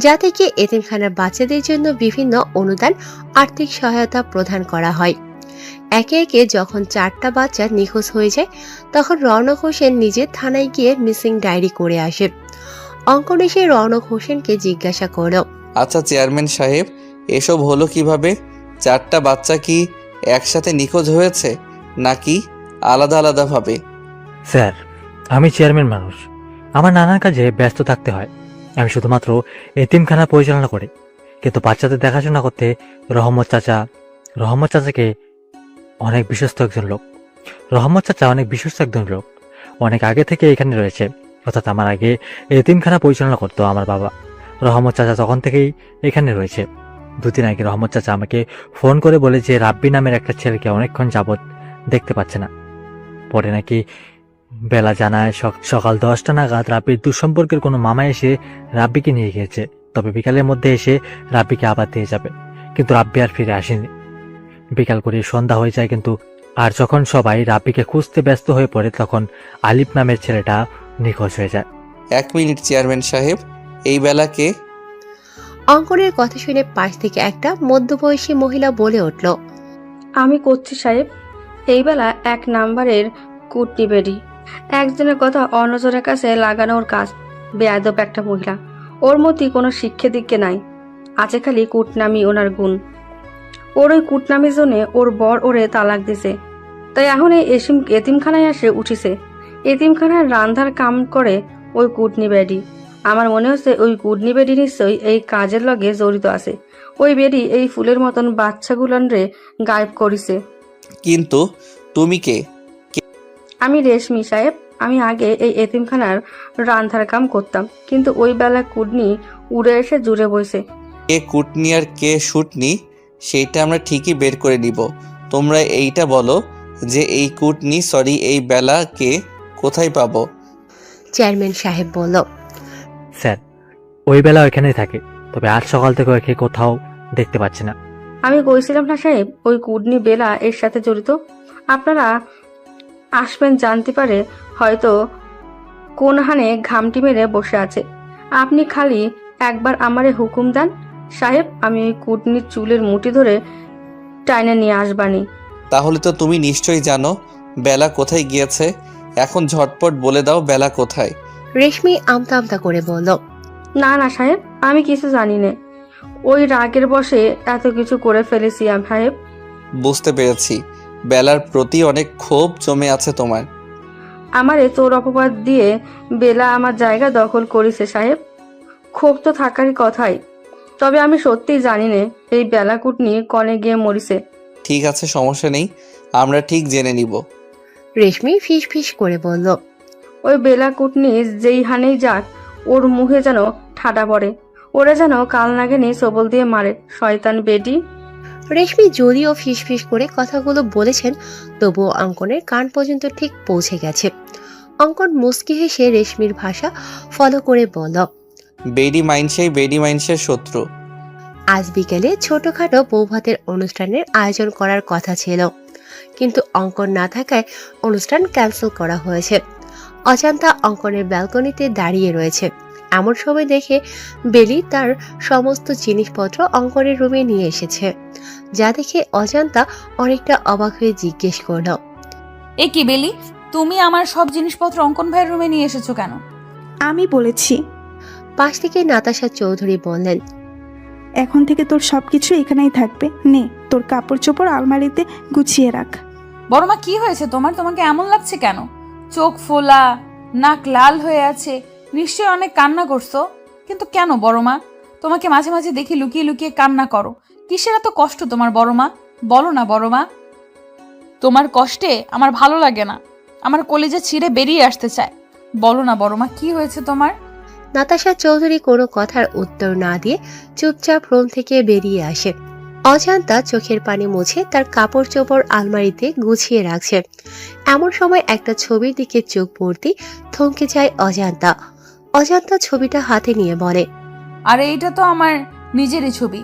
যা থেকে এতিমখানার বাচ্চাদের জন্য বিভিন্ন অনুদান আর্থিক সহায়তা প্রদান করা হয়। একে একে যখন 4টা বাচ্চা নিখোঁজ হয়ে যায় তখন রওনক হোসেন নিজে থানায় গিয়ে মিসিং ডায়েরি করে আসে। অঙ্কন এসে রওনক হোসেনকে জিজ্ঞাসা করল, আচ্ছা চেয়ারম্যান সাহেব, এসব হলো কিভাবে? 4টা বাচ্চা কি একসাথে নিখোঁজ হয়েছে নাকি আলাদা আলাদাভাবে? স্যার, আমি চেয়ারম্যান মানুষ, আমার নানান কাজে ব্যস্ত থাকতে হয়। আমি শুধুমাত্র এতিমখানা পরিচালনা করি, কিন্তু বাচ্চাদের দেখাশোনা করতে রহমত চাচাকে অনেক বিশ্বস্ত একজন লোক। অনেক আগে থেকে এখানে রয়েছে, অর্থাৎ আমার আগে এতিমখানা পরিচালনা করতো আমার বাবা। রহমত চাচা তখন থেকেই এখানে রয়েছে। 2 দিন আগে রহমত চাচা আমাকে ফোন করে বলে যে রাব্বি নামের একটা ছেলেকে অনেকক্ষণ যাবৎ দেখতে পাচ্ছে না। পরে নাকি বেলা জানায় সকাল 10টা নাগাদ রাব্বির দুঃসম্পর্কের কোনো মামা এসে রাব্বিকে নিয়ে গিয়েছে, তবে বিকালের মধ্যে এসে রাব্বিকে আবার দিয়ে যাবে। কিন্তু রাব্বি আর ফিরে আসেনি। বিকাল করে সন্ধ্যা হয়ে যায়, কিন্তু আর যখন সবাই রাব্বিকে খুঁজতে ব্যস্ত হয়ে পড়ে তখন আলিফ নামের ছেলেটা নিখোঁজ হয়ে যায়। 1 মিনিট চেয়ারম্যান সাহেব, এই বেলাকে? অঙ্কনের কথা শুনে পাশ থেকে একটা মধ্যবয়সী মহিলা বলে উঠল, আমি করছি সাহেব। এই বেলা 1 নাম্বারের কুটনি বেডি, একজনের কথা অন্যজনের কাছে লাগানোর কাজ। বেয়াদব একটা মহিলা, ওর মধ্যে কোনো শিক্ষা দিকে নাই, আছে খালি কুটনামি ওনার গুণ। ওর ওই কুটনামির জন্যে ওর বর ওরে তালাক দিছে, তাই এখন এই এতিমখানায় এসে উঠিছে। এতিমখানায় রান্ধার কাম করে ওই কুটনি বেডি। আমার মনে হচ্ছে ওই কুটনি বেডি নিশ্চয়ই এই কাজের লগে জড়িত আছে। ওই বেডি এই ফুলের মতন বাচ্চাগুলানরে গায়েব করিছে। কিন্তু তুমি কে? আমি রেশমি সাহেব। আমি আগে এই এতিমখানার রান্ধার কাম করতাম, কিন্তু ওই বেলা কুটনি উড়ে এসে জুড়ে বইছে। কে কুটনি আর কে শুটনি সেইটা আমরা ঠিকই বের করে নিব। তোমরা এইটা বলো যে এই বেলাকে কোথায় পাবো? চেয়ারম্যান সাহেব বলল, স্যার, ওই বেলা ওইখানেই থাকে, তবে আজ সকাল থেকে ওকে কোথাও দেখতে পাচ্ছি না। আমি কইছিলাম না সাহেব, ওই কুটনি বেলা এর সাথে জড়িত। আপনারা আসবেন জানতে পারে হয়তো কোন হানে ঘামটি মেরে বসে আছে। আপনি খালি একবার আমারে হুকুম দেন সাহেব, আমি ওই কুটনির চুলের মুঠি ধরে টাইনে নিয়ে আসবানি। তাহলে তো তুমি নিশ্চয়ই জানো বেলা কোথায় গিয়েছে। এখন ঝটপট বলে দাও বেলা কোথায়। রেশমি আমতা আমতা করে বলল, না না সাহেব, আমি কিছু জানি না। ওই রাগের বশে এত কিছু করে ফেলেছি সাহেব। বুঝতে পেরেছি, বেলার প্রতি অনেক ক্ষোভ জমে আছে তোমার। আমারে চোর অপবাদ দিয়ে বেলা আমার জায়গা দখল করেছে সাহেব। ক্ষোভ তো থাকারই কথাই, তবে আমি সত্যিই জানি না এই বেলা কুটনি কনে গিয়ে মরিছে। ঠিক আছে, সমস্যা নেই, আমরা ঠিক জেনে নিব। রেশমি ফিস ফিস করে বলল, ওই বেলা কুটনি যেই হানেই যাক ওর মুখে যেন ঠাডা পড়ে, ওরা যেন কাল নাগিনী সবল দিয়ে মারে, শয়তান বেডি। রেশমি যদিও ফিস ফিস করে কথাগুলো বলেছেন, তবুও অঙ্কনের কান পর্যন্ত ঠিক পৌঁছে গেছে। অঙ্কন মুস্কি হেসে রেশমির ভাষা ফলো করে বলল, বেডি মাইন্সের শত্রু। আজ বিকেলে ছোটখাটো বৌভাতের অনুষ্ঠানের আয়োজন করার কথা ছিল, কিন্তু অঙ্কন না থাকায় অনুষ্ঠান ক্যান্সেল করা হয়েছে। অজান্তা অঙ্কনের ব্যালকনিতে দাঁড়িয়ে রয়েছে। এমন সময় দেখে বেলি তার সমস্ত জিনিসপত্র অঙ্কনের রুমে নিয়ে এসেছে, যা দেখে অজান্তা অনেকটা অবাক হয়ে জিজ্ঞেস করল, এ কি বেলি, তুমি আমার সব জিনিসপত্র অঙ্কন ভাইয়ের রুমে নিয়ে এসেছো কেন? আমি বলেছি। পাশ থেকে নাতাশা চৌধুরী বললেন, এখন থেকে তোর সবকিছু এখানেই থাকবে। নে, তোর কাপড় চোপড় আলমারিতে গুছিয়ে রাখ। বড়মা, কি হয়েছে তোমার? তোমাকে এমন লাগছে কেন? চোখ ফোলা, নাক লাল হয়ে আছে, নিশ্চয়ই অনেক কান্না করছো। কিন্তু কেন বড়মা? তোমাকে মাঝে মাঝে দেখি লুকিয়ে লুকিয়ে কান্না করো। কিসের এত কষ্ট তোমার বড়মা? বলো না বড়মা। তোমার কষ্টে আমার ভালো লাগে না, আমার কলিজা ছিঁড়ে বেরিয়ে আসতে চায়। বলো না বড়মা, কি হয়েছে তোমার? নাতাশা চৌধুরী কোনো কথার উত্তর না দিয়ে চুপচাপ রুম থেকে বেরিয়ে আসে। অজান্তা চোখের পানি মুছে তার কাপড় চোপড় আলমারিতে গুছিয়ে রাখছে। এমন সময় একটা ছবির দিকে চোখ পড়তেই থমকে যায় অজান্তা ছবিটা হাতে নিয়ে বলে, আরে এইটা তো আমার নিজেরই ছবি।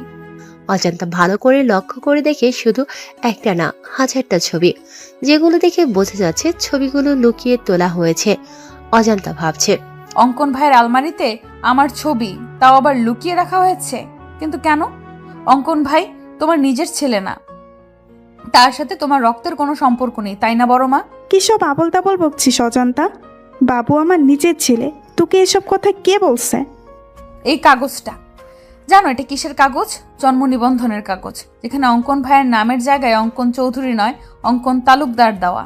অজান্তা ভালো করে লক্ষ্য করে দেখে শুধু একটা না, হাজারটা ছবি, যেগুলো দেখে বোঝা যাচ্ছে ছবিগুলো লুকিয়ে তোলা হয়েছে। অজান্তা ভাবছে, অঙ্কন ভাইয়ের আলমারিতে আমার ছবি, তাও আবার লুকিয়ে রাখা হয়েছে। কিন্তু কেন? অঙ্কন ভাই তোমার নিজের ছেলে না, তার সাথে তোমার রক্তের কোনো সম্পর্ক নেই, তাই না বড় মা? কিসব আবল তাবল বকছিস অজান্তা? বাবু আমার নিজের ছেলে, তোকে এসব কথা কে বলছে? এই কাগজটা জানো এটা কিসের কাগজ? জন্ম নিবন্ধনের কাগজ, যেখানে অঙ্কন ভাইয়ের নামের জায়গায় অঙ্কন চৌধুরী নয়, অঙ্কন তালুকদার দেওয়া।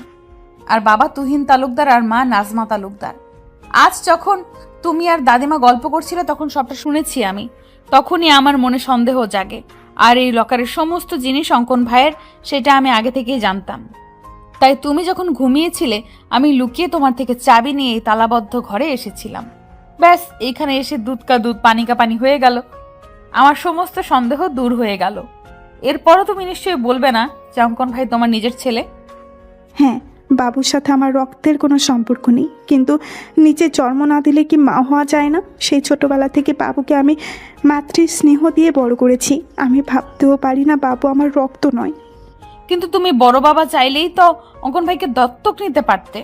আর বাবা তুহিন তালুকদার আর মা নাজমা তালুকদার। আজ যখন তুমি আর দাদিমা গল্প করছিলে তখন সবটা শুনেছি আমি। তখনই আমার মনে সন্দেহ জাগে। আর এই লকারের সমস্ত জিনিস অঙ্কন ভাইয়ের, সেটা আমি আগে থেকেই জানতাম। তাই তুমি যখন ঘুমিয়েছিলে আমি লুকিয়ে তোমার থেকে চাবি নিয়ে এই তালাবদ্ধ ঘরে এসেছিলাম। ব্যাস, এইখানে এসে দুধ কা দুধ পানি কা পানি হয়ে গেল। আমার সমস্ত সন্দেহ দূর হয়ে গেল। এরপরও তুমি নিশ্চয়ই বলবে না যে অঙ্কন ভাই তোমার নিজের ছেলে? হ্যাঁ, বাবুর সাথে আমার রক্তের কোনো সম্পর্ক নেই, কিন্তু নিচে জন্ম না দিলে কি মা হওয়া যায় না? সেই ছোটবেলা থেকে বাবুকে আমি মাতৃ স্নেহ দিয়ে বড় করেছি। আমি ভাবতেও পারি না বাবু আমার রক্ত নয়। কিন্তু তুমি বড় বাবা চাইলেই তো অঙ্কন ভাইকে দত্তক নিতে পারতে।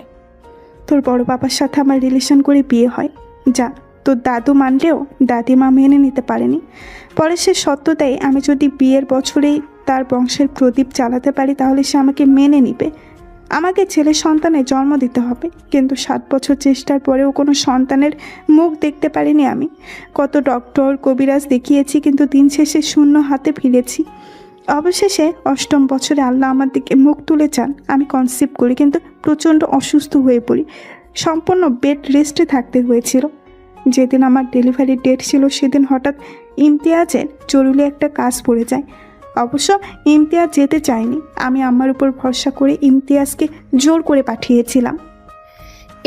তোর বড় বাবার সাথে আমার রিলেশন করে বিয়ে হয়, যা তোর দাদু মানলেও দাদিমা মেনে নিতে পারেনি। পরে সে সত্যতাই আমি যদি বিয়ের বছরেই তার বংশের প্রদীপ জ্বালাতে পারি তাহলে সে আমাকে মেনে নিবে। আমাকে ছেলে সন্তানের জন্ম দিতে হবে, কিন্তু 7 বছর চেষ্টার পরেও কোনো সন্তানের মুখ দেখতে পারিনি আমি। কত ডক্টর কবিরাজ দেখিয়েছি, কিন্তু দিন শেষে শূন্য হাতে ফিরেছি। অবশেষে 8ম বছরে আল্লাহ আমার দিকে মুখ তুলে চান। আমি কনসিভ করি, কিন্তু প্রচণ্ড অসুস্থ হয়ে পড়ি। সম্পূর্ণ বেড রেস্টে থাকতে হয়েছিল। যেদিন আমার ডেলিভারি ডেট ছিল সেদিন হঠাৎ ইমতিয়াজের জরুরি একটা কাজ পড়ে যায়। অবশ্য ইমতিয়াজ যেতে চায়নি, আমি আমার উপর ভরসা করে ইমতিয়াজকে জোর করে পাঠিয়েছিলাম।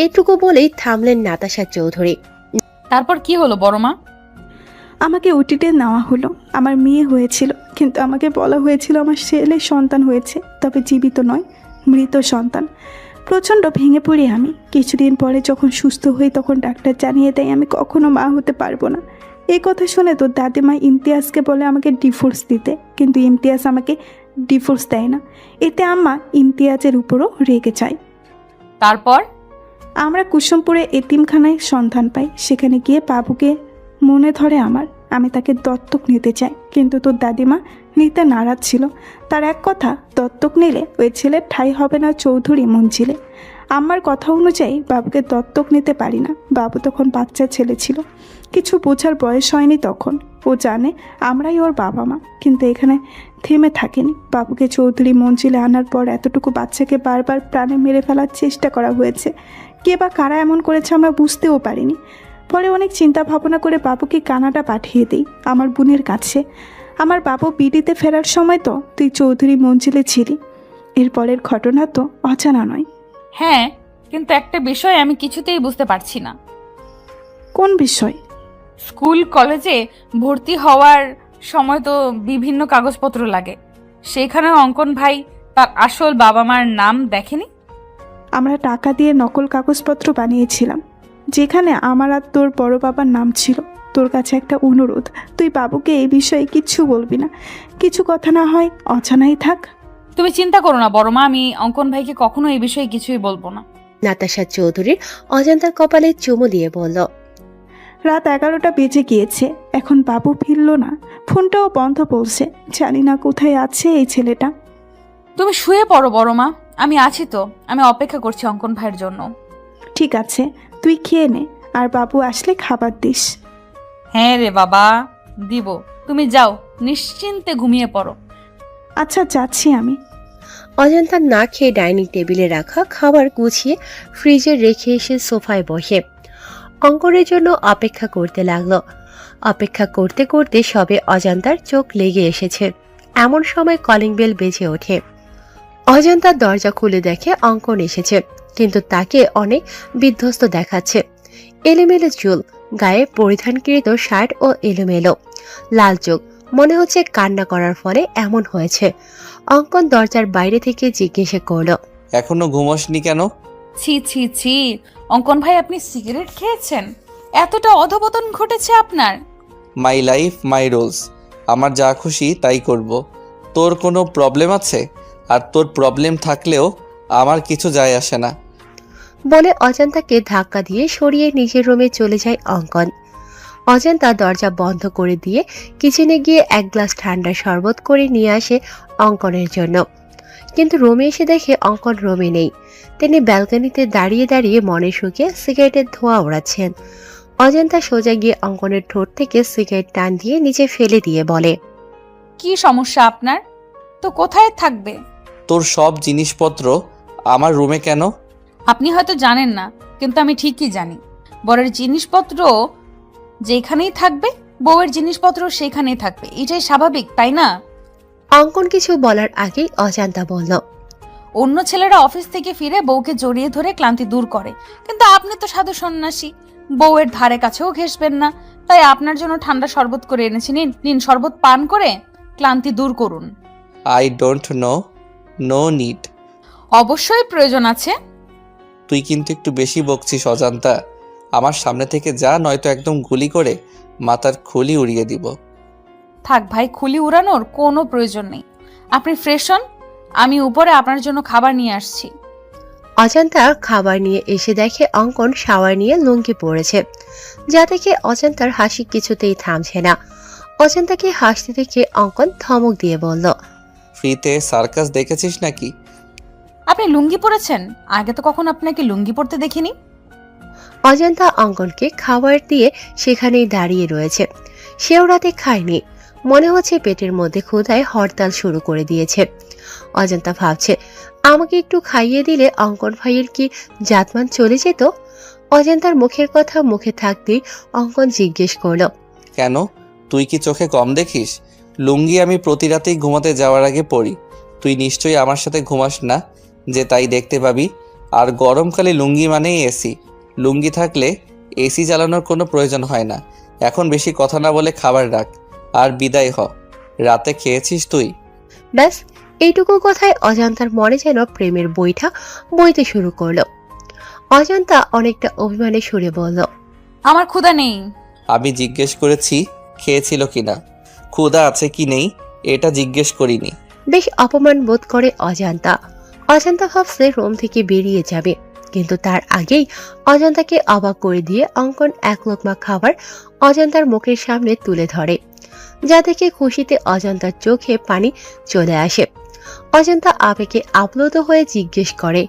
এটুকু বলেই থামলেন নাতাশা চৌধুরী। তারপর কি হলো বড় মা? আমাকে ওটিতে নেওয়া হলো। আমার মেয়ে হয়েছিল, কিন্তু আমাকে বলা হয়েছিল আমার ছেলে সন্তান হয়েছে, তবে জীবিত নয়, মৃত সন্তান। প্রচণ্ড ভেঙে পড়ি আমি। কিছুদিন পরে যখন সুস্থ হই তখন ডাক্তার জানিয়ে দেয় আমি কখনো মা হতে পারবো না। এই কথা শুনে তো দাদিমা ইমতিয়াজকে বলে আমাকে ডিভোর্স দিতে, কিন্তু ইমতিয়াজ আমাকে ডিভোর্স দেয় না। এতে আম্মা ইমতিয়াজের উপরও রেগে যায়। তারপর আমরা কুসুমপুরে এতিমখানায় সন্ধান পাই। সেখানে গিয়ে বাবুকে মনে ধরে আমার। আমি তাকে দত্তক নিতে চাই, কিন্তু তোর দাদিমা নিতে নারাজ ছিল। তার এক কথা, দত্তক নিলে ওই ছেলের ঠাঁই হবে না চৌধুরী মঞ্জিলে। আমার কথা অনুযায়ী বাবুকে দত্তক নিতে পারি না। বাবু তখন বাচ্চা ছেলে ছিল, কিছু বোঝার বয়স হয়নি তখন। ও জানে আমরাই ওর বাবা মা, কিন্তু এখানে থেমে থাকেনি। বাবুকে চৌধুরী মঞ্জিলে আনার পর এতটুকু বাচ্চাকে বারবার প্রাণে মেরে ফেলার চেষ্টা করা হয়েছে। কে বা কারা এমন করেছে আমরা বুঝতেও পারিনি। পরে অনেক চিন্তা ভাবনা করে বাবুকে কানাডা পাঠিয়ে দিই আমার বোনের কাছে। আমার বাবু বিডিতে ফেরার সময় তো তুই চৌধুরী মঞ্জিলে ছিলি। এরপরের ঘটনা তো অজানা নয়। হ্যাঁ, কিন্তু একটা বিষয় আমি কিছুতেই বুঝতে পারছি না। কোন বিষয়? স্কুল কলেজে ভর্তি হওয়ার সময় তো বিভিন্ন কাগজপত্র লাগে, সেখানে অঙ্কন ভাই তার আসল বাবা মার নাম দেখেনি? আমরা টাকা দিয়ে নকল কাগজপত্র বানিয়েছিলাম, যেখানে আমার আর তোর বড় বাবার নাম ছিল। তোর কাছে একটা অনুরোধ, তুই বাবুকে এই বিষয়ে কিচ্ছু বলবি না। কিছু কথা না হয় অজানাই থাক। তুমি চিন্তা করো না বড় মা, আমি অঙ্কন ভাইকে কখনো এই বিষয়ে কিছুই বলবো না। নাতাশা চৌধুরীর অজান্তার কপালে চুমু দিয়ে বলল, রাত 11টা বেজে গিয়েছে, এখন বাবু ফিরল না। ফোনটাও বন্ধ বলছে। জানি না কোথায় আছে এই ছেলেটা। তুমি শুয়ে পড়ো বড় মা, আমি আছি তো। আমি অপেক্ষা করছি অঙ্কন ভাইয়ের জন্য। ঠিক আছে, তুই খেয়ে নে, আর বাবু আসলে খাবার দিস। হ্যাঁ রে বাবা, দিব। তুমি যাও, নিশ্চিন্তে ঘুমিয়ে পড়ো। আচ্ছা, যাচ্ছি আমি। অজান্তা না খেয়ে ডাইনিং টেবিলে রাখা খাবার গুছিয়ে ফ্রিজে রেখে এসে সোফায় বসে অঙ্কনের জন্য অপেক্ষা করতে লাগলো। অপেক্ষা করতে করতে সবে অজান্তার চোখ লেগে এসেছে। এমন সময় কলিং বেল বেজে ওঠে। অজান্তা দরজা খুলে দেখে অঙ্কন এসেছে, কিন্তু তাকে অনেক বিধ্বস্ত দেখাচ্ছে। এলোমেলো চুল, গায়ে পরিধানকৃত শার্ট ও এলোমেলো, লাল চোখ, মনে হচ্ছে কান্না করার ফলে এমন হয়েছে। অঙ্কন দরজার বাইরে থেকে জিজ্ঞেস করলো, এখনো ঘুমোসনি কেন? ছি ছি ছি, অঙ্কন ভাই আপনি সিগারেট খেয়েছেন? এতটা অধপতন ঘটেছে আপনার? মাই লাইফ মাই রুলস, আমার যা খুশি তাই করব। তোর কোনো প্রবলেম আছে? আর তোর প্রবলেম থাকলেও আমার কিছু যায় আসে না। বলে অজান্তাকে ধাক্কা দিয়ে সরিয়ে নিজের রুমে চলে যায় অঙ্কন। অজান্তা দরজা বন্ধ করে দিয়ে কিচেনে গিয়ে 1 গ্লাস ঠান্ডা শরবত করে নিয়ে আসে অঙ্কনের জন্য। কিন্তু রুমে এসে দেখে অঙ্কন রুমে নেই। তিনি ব্যালকনিতে দাঁড়িয়ে দাঁড়িয়ে মনে সুখে সিগারেটের ধোঁয়া ওড়াচ্ছেন। অজান্তা সোজা গিয়ে অঙ্কনের ঠোঁট থেকে সিগারেট টান দিয়ে নিচে ফেলে দিয়ে বলে, কি সমস্যা আপনার? তো কোথায় থাকবে? তোর সব জিনিসপত্র আমার রুমে কেন? আপনি হয়তো জানেন না, কিন্তু আমি ঠিকই জানি। বরের জিনিসপত্র যেখানেই থাকবে, বউয়ের জিনিসপত্র সেখানেই থাকবে। এটাই স্বাভাবিক, তাই না? অঙ্কন কিছু বলার আগেই অজান্তা বলল, অন্য ছেলেরা অফিস থেকে ফিরে বউকে জড়িয়ে ধরে ক্লান্তি দূর করে, কিন্তু আপনি তো সাধু সন্ন্যাসী, বউয়ের ধারে কাছেও ঘেঁষবেন না। তাই আপনার জন্য ঠান্ডা শরবত করে এনেছি, নিন নিন, শরবত পান করে ক্লান্তি দূর করুন। I don't know, no need. অবশ্যই প্রয়োজন আছে। তুই কিন্তু একটু বেশি বকছিস অজান্তা। আমার সামনে থেকে যা, নয়তো একদম গুলি করে মাথার খুলি উড়িয়ে দিব। থাক ভাই, খুলি উড়ানোর কোনো প্রয়োজন নেই। আপনি ফ্রেশ হন, আমি উপরে আপনার জন্য খাবার নিয়ে আসছি। অজান্তা খাবার নিয়ে এসে দেখে অঙ্কন শাওয়ার নিয়ে লুঙ্গি পড়েছে, যা দেখে অজান্তার হাসি কিছুতেই থামছে না। অজান্তাকে হাসতে দেখে অঙ্কন ধমক দিয়ে বলল, ফ্রিতে সার্কাস দেখেছিস নাকি? আপনি লুঙ্গি পরেছেন? আগে তো কখন আপনাকে লুঙ্গি পরতে দেখিনি। অজান্তা অঙ্কনকে খাবার দিয়ে সেখানেই দাঁড়িয়ে রয়েছে। সেও রাতে খায়নি, মনে হচ্ছে পেটের মধ্যে ক্ষুধায় হরতাল শুরু করে দিয়েছে। অজান্তা ভাবছে, আমাকে একটু খাইয়ে দিলে অঙ্কন ভাইয়ের কি জাতমান চলে যেত। অজান্তার মুখের কথা মুখে থাকতেই অঙ্কন জিজ্ঞেস করলো, কেন, তুই কি চোখে কম দেখিস? লুঙ্গি আমি প্রতি রাতেই ঘুমাতে যাওয়ার আগে পরি। তুই নিশ্চয়ই আমার সাথে ঘুমাস না, যে তাই দেখতে পাবি। আর গরমকালে লুঙ্গি মানেই এসি। লুঙ্গি থাকলে এসি চালানোর কোনো প্রয়োজন হয় না। এখন বেশি কথা না বলে খাবার রাখ আর বিদায় হ। রাতে খেয়েছিস তুই? ব্যাস এইটুকু কথায় অজান্তার মনে যেন প্রেমের বইটা বইতে শুরু করলো। অজান্তা অনেকটা অভিমানে সুরে বলল, আমার ক্ষুধা নেই। আমি জিজ্ঞেস করেছি খেয়েছিল কিনা, ক্ষুধা আছে কি নেই এটা জিজ্ঞেস করিনি। বেশ অপমান বোধ করে অজান্তা। অজান্তা ভাবছে রুম থেকে বেরিয়ে যাবে, কিন্তু তার আগেই অজান্তাকে অবাক করে দিয়ে অঙ্কন এক লোকমা খাবার অজান্তার মুখের সামনে তুলে ধরে, যা দেখে খুশিতে অজান্তার চোখে পানি চলে আসে। অজান্তা আবেগে আপ্লুত হয়ে জিজ্ঞেস করে,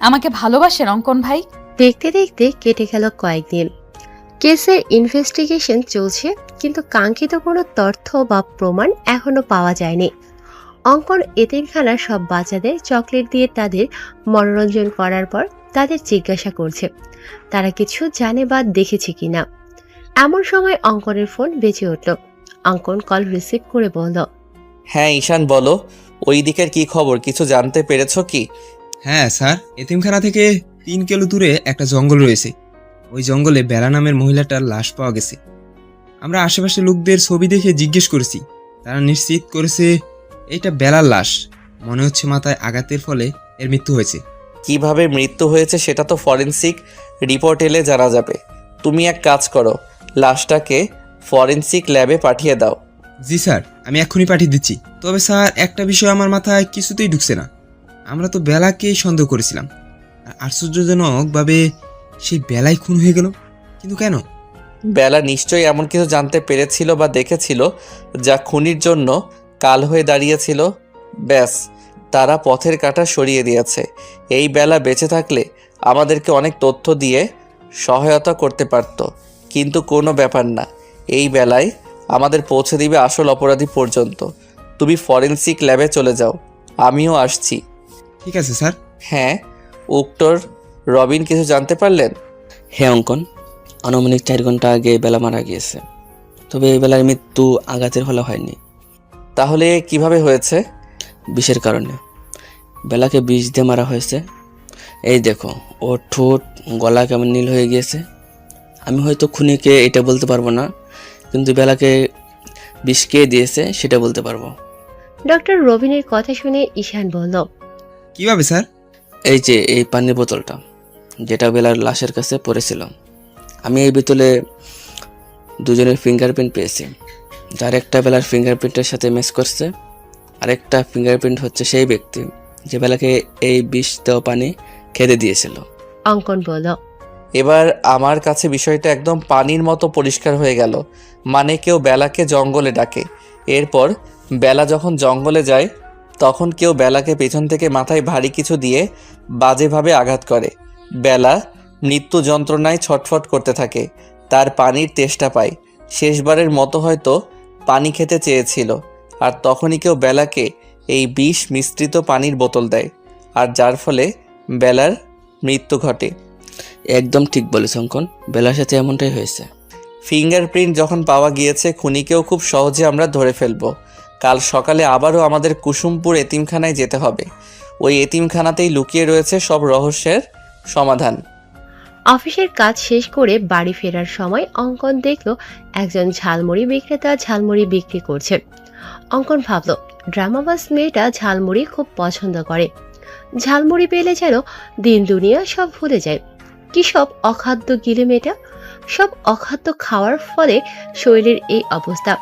আমাকে ভালোবাসেন অঙ্কন ভাই? দেখতে দেখতে কেটে গেল কয়েকদিন। কেসের ইনভেস্টিগেশন চলছে, কিন্তু কাঙ্ক্ষিত কোনো তথ্য বা প্রমাণ এখনো পাওয়া যায়নি। অঙ্কন এতিমখানার সব বাচ্চাদের চকলেট দিয়ে তাদের মনোরঞ্জন করার পর তাদের জিজ্ঞাসা করছে তারা কিছু জানে বা দেখেছে কিনা। এমন সময় অঙ্কনের ফোন বেজে উঠল। অঙ্কন কল রিসিভ করে বলল, হ্যাঁ ঈশান বলো, ওই দিকের কি খবর, কিছু জানতে পেরেছো কি? হ্যাঁ স্যার, এতিমখানা থেকে 3 কিলো দূরে একটা জঙ্গল রয়েছে। ওই জঙ্গলে বেলা নামের মহিলাটার লাশ পাওয়া গেছে। আমরা আশেপাশে লোকদের ছবি দেখে জিজ্ঞেস করেছি, তারা নিশ্চিত করেছে এইটা বেলার লাশ। মনে হচ্ছে মাথায় আঘাতের ফলে এর মৃত্যু হয়েছে। কিভাবে মৃত্যু হয়েছে সেটা তো ফরেনসিক রিপোর্ট এলে জানা যাবে। তুমি এক কাজ করো, লাশটাকে ফরেনসিক ল্যাবে পাঠিয়ে দাও। জি স্যার, আমি এক্ষুনি পাঠিয়ে দিচ্ছি। তবে স্যার, একটা বিষয় আমার মাথায় কিছুতেই ঢুকছে না। আমরা তো বেলাকেই সন্দেহ করেছিলাম, আর আশ্চর্যজনকভাবে সেই বেলাই খুন হয়ে গেল। কিন্তু কেন? বেলা নিশ্চয়ই এমন কিছু জানতে পেরেছিল বা দেখেছিল যা খুনির জন্য কাল হয়ে দাঁড়িয়েছিল। ব্যাস, তারা পথের কাঁটা সরিয়ে দিয়েছে। এই বেলা বেঁচে থাকলে আমাদেরকে অনেক তথ্য দিয়ে সহায়তা করতে পারত, কিন্তু কোনো ব্যাপার না, এই বেলায় আমাদের পৌঁছে দিবে আসল অপরাধী পর্যন্ত। তুমি ফরেনসিক ল্যাবে চলে যাও, আমিও আসছি। ঠিক আছে স্যার। হ্যাঁ, উক্টর রবিন কিছু জানতে পারলেন? হ্যাঁ অঙ্কন, আনুমানিক 4 ঘন্টা আগে বেলা মারা গিয়েছে। তবে এই বেলার মৃত্যু আঘাতের ফলে হয়নি। তাহলে কিভাবে হয়েছে? বিষের কারণে। বেলাকে বিষ দিয়ে মারা হয়েছে। এই দেখো, ওর ঠোঁট গলা কেমন নীল হয়ে গিয়েছে। আমি হয়তো খুনিকে এটা বলতে পারবো না, কিন্তু বেলাকে বিষ কে দিয়েছে সেটা বলতে পারবো। ডক্টর রবিনের কথা শুনে ঈশান বলল, কিভাবে স্যার? এই যে এই পানির বোতলটা, যেটা বেলার লাশের কাছে পড়েছিল, আমি এই বোতলে দুজনের ফিঙ্গারপ্রিন্ট পেয়েছি। যার একটা বেলার ফিঙ্গারপ্রিন্টের সাথে ম্যাচ করছে, আরেকটা ফিঙ্গারপ্রিন্ট হচ্ছে সেই ব্যক্তি যে বেলাকে এই বিষ দেওয়া পানি খেতে দিয়েছিল। অঙ্কন বলল, এবার আমার কাছে বিষয়টা একদম পানির মতো পরিষ্কার হয়ে গেল। মানে কেউ বেলাকে জঙ্গলে ডাকে, এরপর বেলা যখন জঙ্গলে যায় তখন কেউ বেলাকে পেছন থেকে মাথায় ভারী কিছু দিয়ে বাজেভাবে আঘাত করে। বেলা মৃত্যু যন্ত্রণায় ছটফট করতে থাকে। তার পানির তেষ্টা পায়। শেষবারের মতো হয়তো পানি খেতে চেয়েছিল, আর তখনই কেউ বেলাকে এই বিষ মিশ্রিত পানির বোতল দেয়, আর যার ফলে বেলার মৃত্যু ঘটে। একদম ঠিক বলেছ অঙ্কন, বেলার সাথে এমনটাই হয়েছে। ফিঙ্গারপ্রিন্ট যখন পাওয়া গিয়েছে, খুনিকেও খুব সহজে আমরা ধরে ফেলবো। কাল সকালে আবারও আমাদের কুসুমপুর এতিমখানায় যেতে হবে। ওই এতিমখানাতেই লুকিয়ে রয়েছে সব রহস্যের সমাধান। অফিসের কাজ শেষ করে বাড়ি ফেরার সময় অঙ্কন দেখল একজন ঝালমুড়ি বিক্রেতা ঝালমুড়ি বিক্রি করছে। অঙ্কন ভাবল ড্রামাবাজ মেয়েটা ঝালমুড়ি খুব পছন্দ করে। ঝালমুড়ি পেলে যেন দিন দুনিয়া সব ভুলে যায়। কি সব অখাদ্য গিলে মেয়েটা! সব অখাদ্য খাওয়ার ফলে শরীরের এই অবস্থা।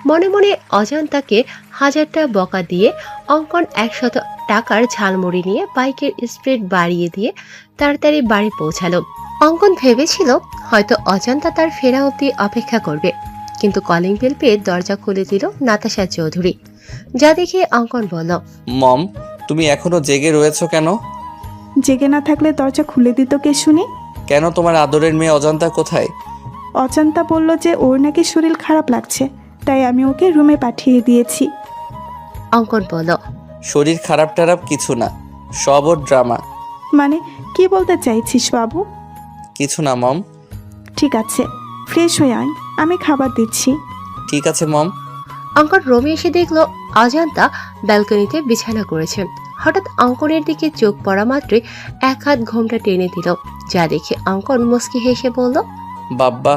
মনে মনে অজান্তাকে 1000টা বকা দিয়ে অঙ্কন 100 টাকার ঝালমুড়ি নিয়ে বাইকের স্পিড বাড়িয়ে দিয়ে তাড়াতাড়ি বাড়ি পৌঁছালো। অঙ্কন ভেবেছিল হয়তো অজান্তা তার ফেরা অবধি অপেক্ষা করবে, কিন্তু কলিং বেল পেয়ে দরজা খুলে দিল নাতাশা চৌধুরী। যা দেখে অঙ্কন বলল, মম, তুমি এখনো জেগে রয়েছো কেন? জেগে না থাকলে দরজা খুলে দিত কে শুনি? কেন, তোমার আদরের মেয়ে অজান্তা কোথায়? অজান্তা বলল যে ওর নাকি শরীর খারাপ লাগছে, তাই আমি ওকে রুমে পাঠিয়ে দিয়েছি। অঙ্কন বলল, শরীর খারাপ টারাপ কিছু না, সব ওর ড্রামা। মানে কি বলতে চাইছিস বাবু? কিছু না মম। ঠিক আছে, ফ্রেশ হয়ে আয়, আমি খাবার দিচ্ছি। ঠিক আছে মম। অঙ্কন রুমে এসে দেখলো অজান্তা ব্যালকনিতে বিছানা করেছে। হঠাৎ অঙ্কনের দিকে চোখ পড়া মাত্রই এক হাত ঘোমটা টেনে দিল। যা দেখে অঙ্কন মুচকি হেসে বলল, বাব্বা,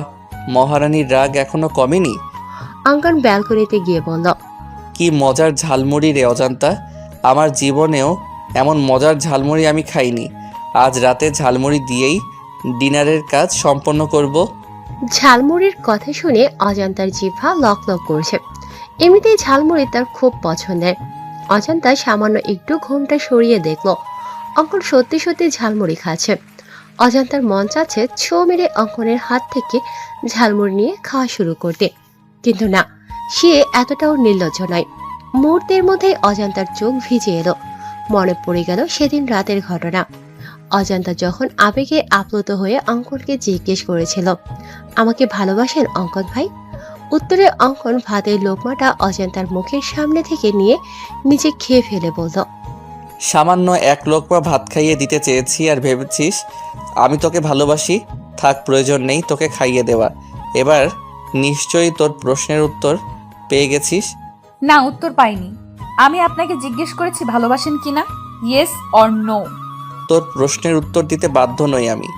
মহারানীর রাগ এখনো কমেনি? অঙ্কন ব্যালকনিতে গিয়ে বলল, কি মজার ঝালমুড়ি রে অজান্তা! আমার জীবনেও এমন মজার ঝালমুড়ি আমি খাইনি। আজ রাতে ঝালমুড়ি দিয়েই ডিনারের কাজ সম্পন্ন করব। ঝালমুড়ির কথা শুনে অজান্তার জিহ্বা লক লক করছে। এমনিতেই ঝালমুড়ি তার খুব পছন্দের। অজান্তা সামান্য একটু ঘোমটা সরিয়ে দেখলো অঙ্কন সত্যি সত্যি ঝালমুড়ি খাচ্ছে। অজান্তার মন চাচ্ছে ছো মেরে অঙ্কনের হাত থেকে ঝালমুড়ি নিয়ে খাওয়া শুরু করতে, কিন্তু না, সে এতটাও নির্লজ্জ নয়। মুহূর্তের মধ্যেই অজান্তার চোখ ভিজে এলো। মনে পড়ে গেল সেদিন রাতের ঘটনা। অজান্তা যখন আবেগে আপ্লুত হয়ে অঙ্কনকে জিজ্ঞেস করেছিল, আমাকে ভালোবাসেন অঙ্কন ভাই? উত্তরে অঙ্কন ভাতের লোকমাটা অজান্তার মুখের সামনে থেকে নিয়ে নিচে খেয়ে ফেলে বলল, সামান্য এক লোকমা ভাত খাইয়ে দিতে চেয়েছি আর ভেবেছিস আমি তোকে ভালোবাসি? থাক, প্রয়োজন নেই তোকে খাইয়ে দেওয়া। এবার নিশ্চয়ই তোর প্রশ্নের উত্তর পেয়ে গেছিস। না, উত্তর পাইনি। আমি আপনাকে জিজ্ঞেস করেছি ভালোবাসেন কিনা, ইয়েস অর নো। তোর প্রশ্নের উত্তর দিতে বাধ্য নই আমি।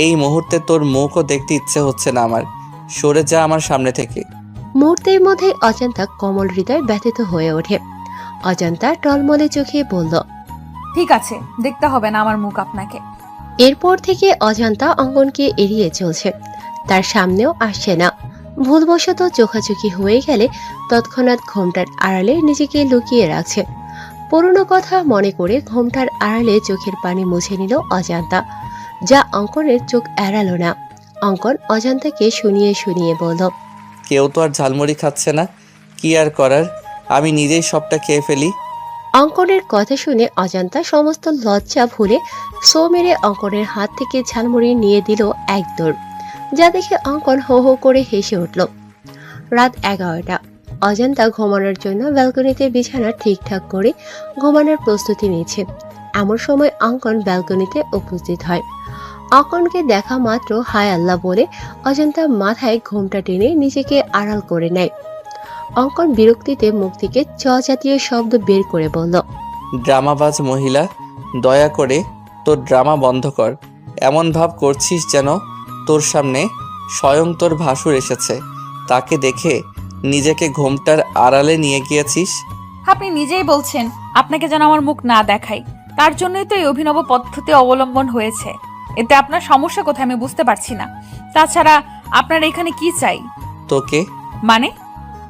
এই মুহূর্তে তোর মুখও দেখতে ইচ্ছে হচ্ছে না আমার। সরে যা আমার সামনে থেকে। মুহূর্তের মধ্যে অজান্তা কোমল হৃদয় ব্যথিত হয়ে ওঠে। অজান্তা টলমলে চোখে বলল, ঠিক আছে, দেখতে হবে না আমার মুখ আপনাকে। এরপর থেকে অজান্তা অঙ্কনকে এড়িয়ে চলছে, তার সামনেও আসছে না। ভুলবশত চোখাচোখি হয়ে গেলে তৎক্ষণাৎ ঘোমটার আড়ালে নিজেকে লুকিয়ে রাখছে। পুরনো কথা মনে করে ঘোমটার আড়ালে চোখের পানি মুছে নিল অজান্তা, যা অঙ্কনের চোখ এড়ালো না। অঙ্কন অজান্তাকে শুনিয়ে শুনিয়ে বলল, কেউ তো আর ঝালমুড়ি খাচ্ছে না, কি আর করার, আমি নিজেই সবটা খেয়ে ফেলি। অঙ্কনের কথা শুনে অজান্তা সমস্ত লজ্জা ভুলে সো মেরে অঙ্কনের হাত থেকে ঝালমুড়ি নিয়ে দিল এক দৌড়, যা দেখে অঙ্কন হো হো করে হেসে উঠল। রাত 11টা। অজান্তা ঘুমানোর জন্য ব্যালকনিতে বিছানা ঠিকঠাক করে ঘুমানোর প্রস্তুতি নিচ্ছে। এমন সময় অঙ্কন ব্যালকনিতে উপস্থিত হয়। অঙ্কনকে দেখা মাত্র হায় আল্লাহ বলে অজান্তা মাথায় ঘোমটা টেনে নিজেকে আড়াল করে নেয়। অঙ্কন বিরক্তিতে মুখ থেকে চ জাতীয় শব্দ বের করে বলল, ড্রামাবাজ মহিলা, দয়া করে তোর ড্রামা বন্ধ কর। এমন ভাব করছিস যেন তোর সামনে স্বয়ং তোর ভাসুর এসেছে, তাকে দেখে নিজেকে ঘোমটার আড়ালে নিয়ে গিয়েছিস। আপনি নিজেই বলছেন আপনাকে যেন আমার মুখ না দেখাই, তার জন্যই তো এই অভিনব পদ্ধতি অবলম্বন হয়েছে। এতে আপনার সমস্যা কোথায় আমি বুঝতে পারছি না। তাছাড়া আপনার এখানে কি চাই? তোকে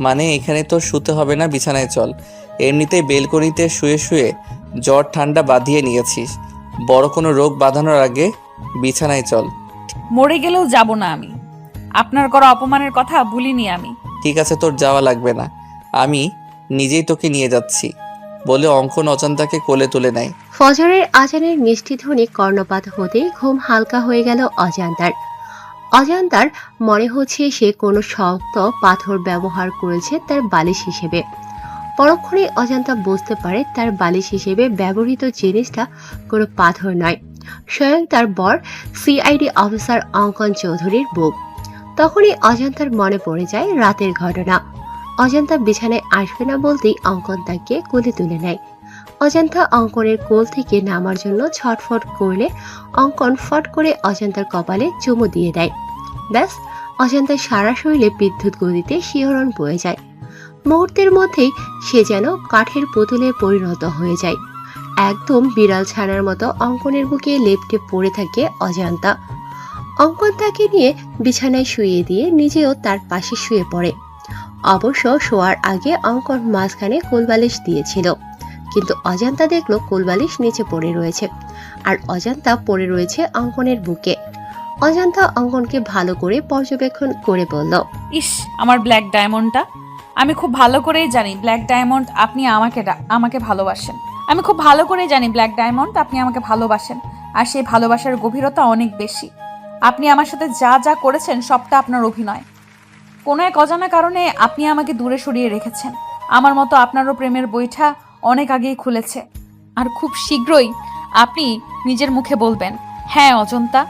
মানে এখানে তো শুতে হবে না, বিছানায় চল। এমনিতেই বেলকনিতে শুয়ে শুয়ে জ্বর ঠান্ডা বাঁধিয়ে নিয়েছিস, বড় কোনো রোগ বাঁধানোর আগে বিছানায় চল। মরে গেলেও যাব না আমি। আপনার করা অপমানের কথা ভুলিনি আমি। ঠিক আছে, তোর যাওয়া লাগবে না, আমি নিজেই তোকে নিয়ে যাচ্ছি। বলে অঙ্কন অজান্তাকে কোলে তুলে নেয়। ফজরের আজানের মিষ্টি ধ্বনি কর্ণপাত হতেই ঘুম হালকা হয়ে গেল অজান্তার মনে হচ্ছে সে কোনো শক্ত পাথর ব্যবহার করেছে তার বালিশ হিসেবে। পরক্ষণে অজান্তা বুঝতে পারে তার বালিশ হিসেবে ব্যবহৃত জিনিসটা কোনো পাথর নয়, স্বয়ং তার বর সিআইডি অফিসার অঙ্কন চৌধুরীর বুক। তখনই অজান্তার মনে পড়ে যায় রাতের ঘটনা। অজান্তা বিছানায় আসবে না বলতেই অঙ্কন তাকে কোলে তুলে নেয়। অজান্তা অঙ্কনের কোল থেকে নামার জন্য ছটফট করলে অঙ্কন ফট করে অজান্তার কপালে চুমু দিয়ে দেয়। ব্যাস, অজান্তার সারা শরীরে বিদ্যুৎ গতিতে শিহরণ বয়ে যায়। মুহূর্তের মধ্যেই সে যেন কাঠের পুতুলে পরিণত হয়ে যায়। একদম বিড়াল ছানার মতো অঙ্কনের বুকে লেপ্টে পড়ে থাকে অজান্তা। অঙ্কন তাকে নিয়ে বিছানায় শুইয়ে দিয়ে নিজেও তার পাশে শুয়ে পড়ে। অবশ্য শোয়ার আগে অঙ্কন মাঝখানে কোলবালিশ দিয়েছিল, কিন্তু অজান্তা দেখলো কোলবালিশ নিচে পড়ে রয়েছে আর অজান্তা পড়ে রয়েছে অঙ্কনের বুকে। অজান্তা অঙ্কনকে ভালো করে পর্যবেক্ষণ করে বলল, ইস, আমার ব্ল্যাক ডায়মন্ডটা। আমি খুব ভালো করেই জানি ব্ল্যাক ডায়মন্ড আপনি আমাকে ভালোবাসেন। আমি খুব ভালো করেই জানি ব্ল্যাক ডায়মন্ড আপনি আমাকে ভালোবাসেন, আর সেই ভালোবাসার গভীরতা অনেক বেশি। আপনি আমার সাথে যা যা করেছেন সবটা আপনার অভিনয়। কোনো এক অজানা কারণে আপনি আমাকে দূরে সরিয়ে রেখেছেন। আমার মতো আপনারও প্রেমের বইটা অনেক আগেই খুলেছে, আর খুব শীঘ্রই আপনি নিজের মুখে বলবেন, হ্যাঁ অজন্তা,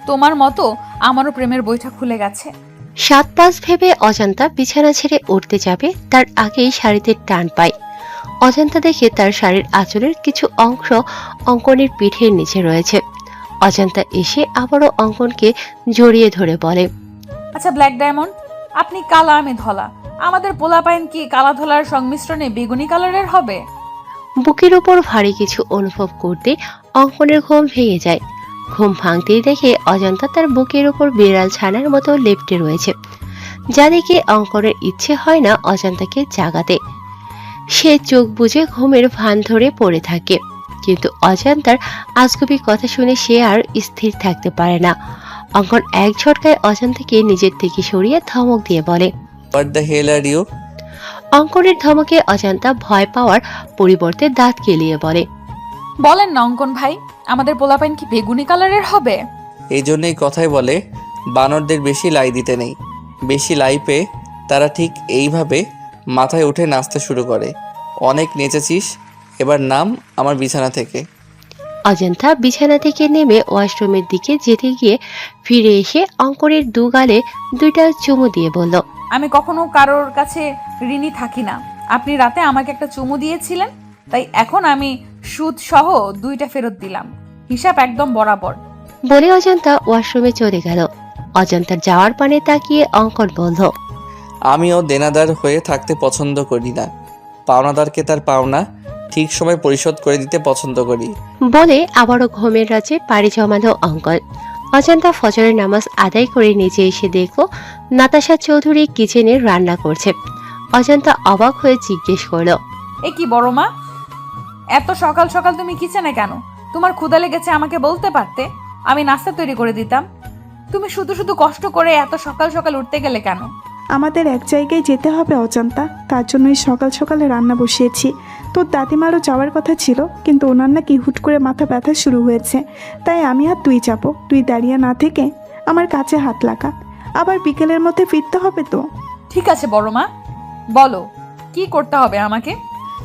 তোমার মতো আমারও প্রেমের বইটা খুলে গেছে। 7-5 ভেবে অজান্তা বিছানা ছেড়ে উঠতে যাবে, তার আগেই শাড়িতে টান পায়। অজান্তা দেখে তার শাড়ির আঁচলের কিছু অংশ অঙ্কনের পিঠের নিচে রয়েছে। অজান্তা এসে আবারও অঙ্কনকে জড়িয়ে ধরে বলে, আচ্ছা ব্ল্যাক ডায়মন্ড, আপনি কালা আমি ধলা, আমাদের পোলাপাইন কি কালা ধলার সংমিশ্রণে বেগুনি কালারের হবে? বুকের উপর ভারী কিছু অনুভব করতে অঙ্কনের ঘুম ভেঙে যায়। ঘুম ভাঙতেই দেখে অজান্তা তার বুকের উপর বিড়াল ছানার মতো লেপ্টে রয়েছে, যা দেখে অঙ্কনের ইচ্ছে হয় না অজান্তাকে জাগাতে। সে চোখ বুজে ঘুমের ভান ধরে পড়ে থাকে, কিন্তু অজান্তার আজগুবি কথা শুনে সে আর স্থির থাকতে পারে না। অঙ্কন এক ঝটকায় অজান্তাকে নিজের থেকে সরিয়ে ধমক দিয়ে বলে, what the hell are you? অঙ্কনের ধমকে অজান্তা ভয় পাওয়ার পরিবর্তে দাঁত কেলিয়ে বলে, বলেন না অঙ্কন ভাই, আমাদের পোলাপাইন কি বেগুনি কালারের হবে? এই জন্যই কথাই বলে বানরদের বেশি লাই দিতে নেই। বেশি লাই পেয়ে তারা ঠিক এইভাবে মাথায় উঠে নাচতে শুরু করে। অনেক নেচেছিস, এবার নাম আমার বিছানা থেকে। অজান্তা বিছানা থেকে নেমে ওয়াশরুমের দিকে যেতে গিয়ে ফিরে এসে অঙ্কনের দুগালে 2টা চুমু দিয়ে বলল, আমি কখনো কারোর কাছে ঋণী থাকি না। আপনি রাতে আমাকে একটা চুমু দিয়েছিলেন, তাই এখন আমি সুদ সহ 2টা ফেরত দিলাম। হিসাব একদম বরাবর। বলে অজান্তা ওয়াশরুমে চলে গেল। অজান্তার যাওয়ার পানে তাকিয়ে অঙ্কন বলল, আমিও দেনাদার হয়ে থাকতে পছন্দ করি না। পাওনাদারকে তার পাওনা ঠিক সময় পরিশোধ করে দিতে পছন্দ করি। বলে আবারও ঘুমের রাজ্যে পাড়ি জমালো অঙ্কন। অজান্তা ফজরের নামাজ আদায় করে নিচে এসে দেখল নাতাশা চৌধুরী কিচেনে রান্না করছে। অজান্তা অবাক হয়ে জিজ্ঞেস করলো, এ কি বড় মা, এত সকাল সকাল তুমি কিচেনে কেন? তোমার ক্ষুধা লেগেছে আমাকে বলতে পারতে, আমি নাস্তা তৈরি করে দিতাম। তুমি শুধু শুধু কষ্ট করে এত সকাল সকাল উঠতে গেলে কেন? আমাদের এক জায়গায় যেতে হবে অজান্তা, তার জন্যই সকাল সকালে রান্না বসিয়েছি। তোর দাদিমারও যাওয়ার কথা ছিল, কিন্তু ওনার নাকি হুট করে মাথা ব্যথা শুরু হয়েছে, তাই আমি আর তুই যাব। তুই দাঁড়িয়ে না থেকে আমার কাছে হাত লাগা, আবার বিকেলের মধ্যে ফিরতে হবে তো। ঠিক আছে বড় মা, বলো কি করতে হবে আমাকে?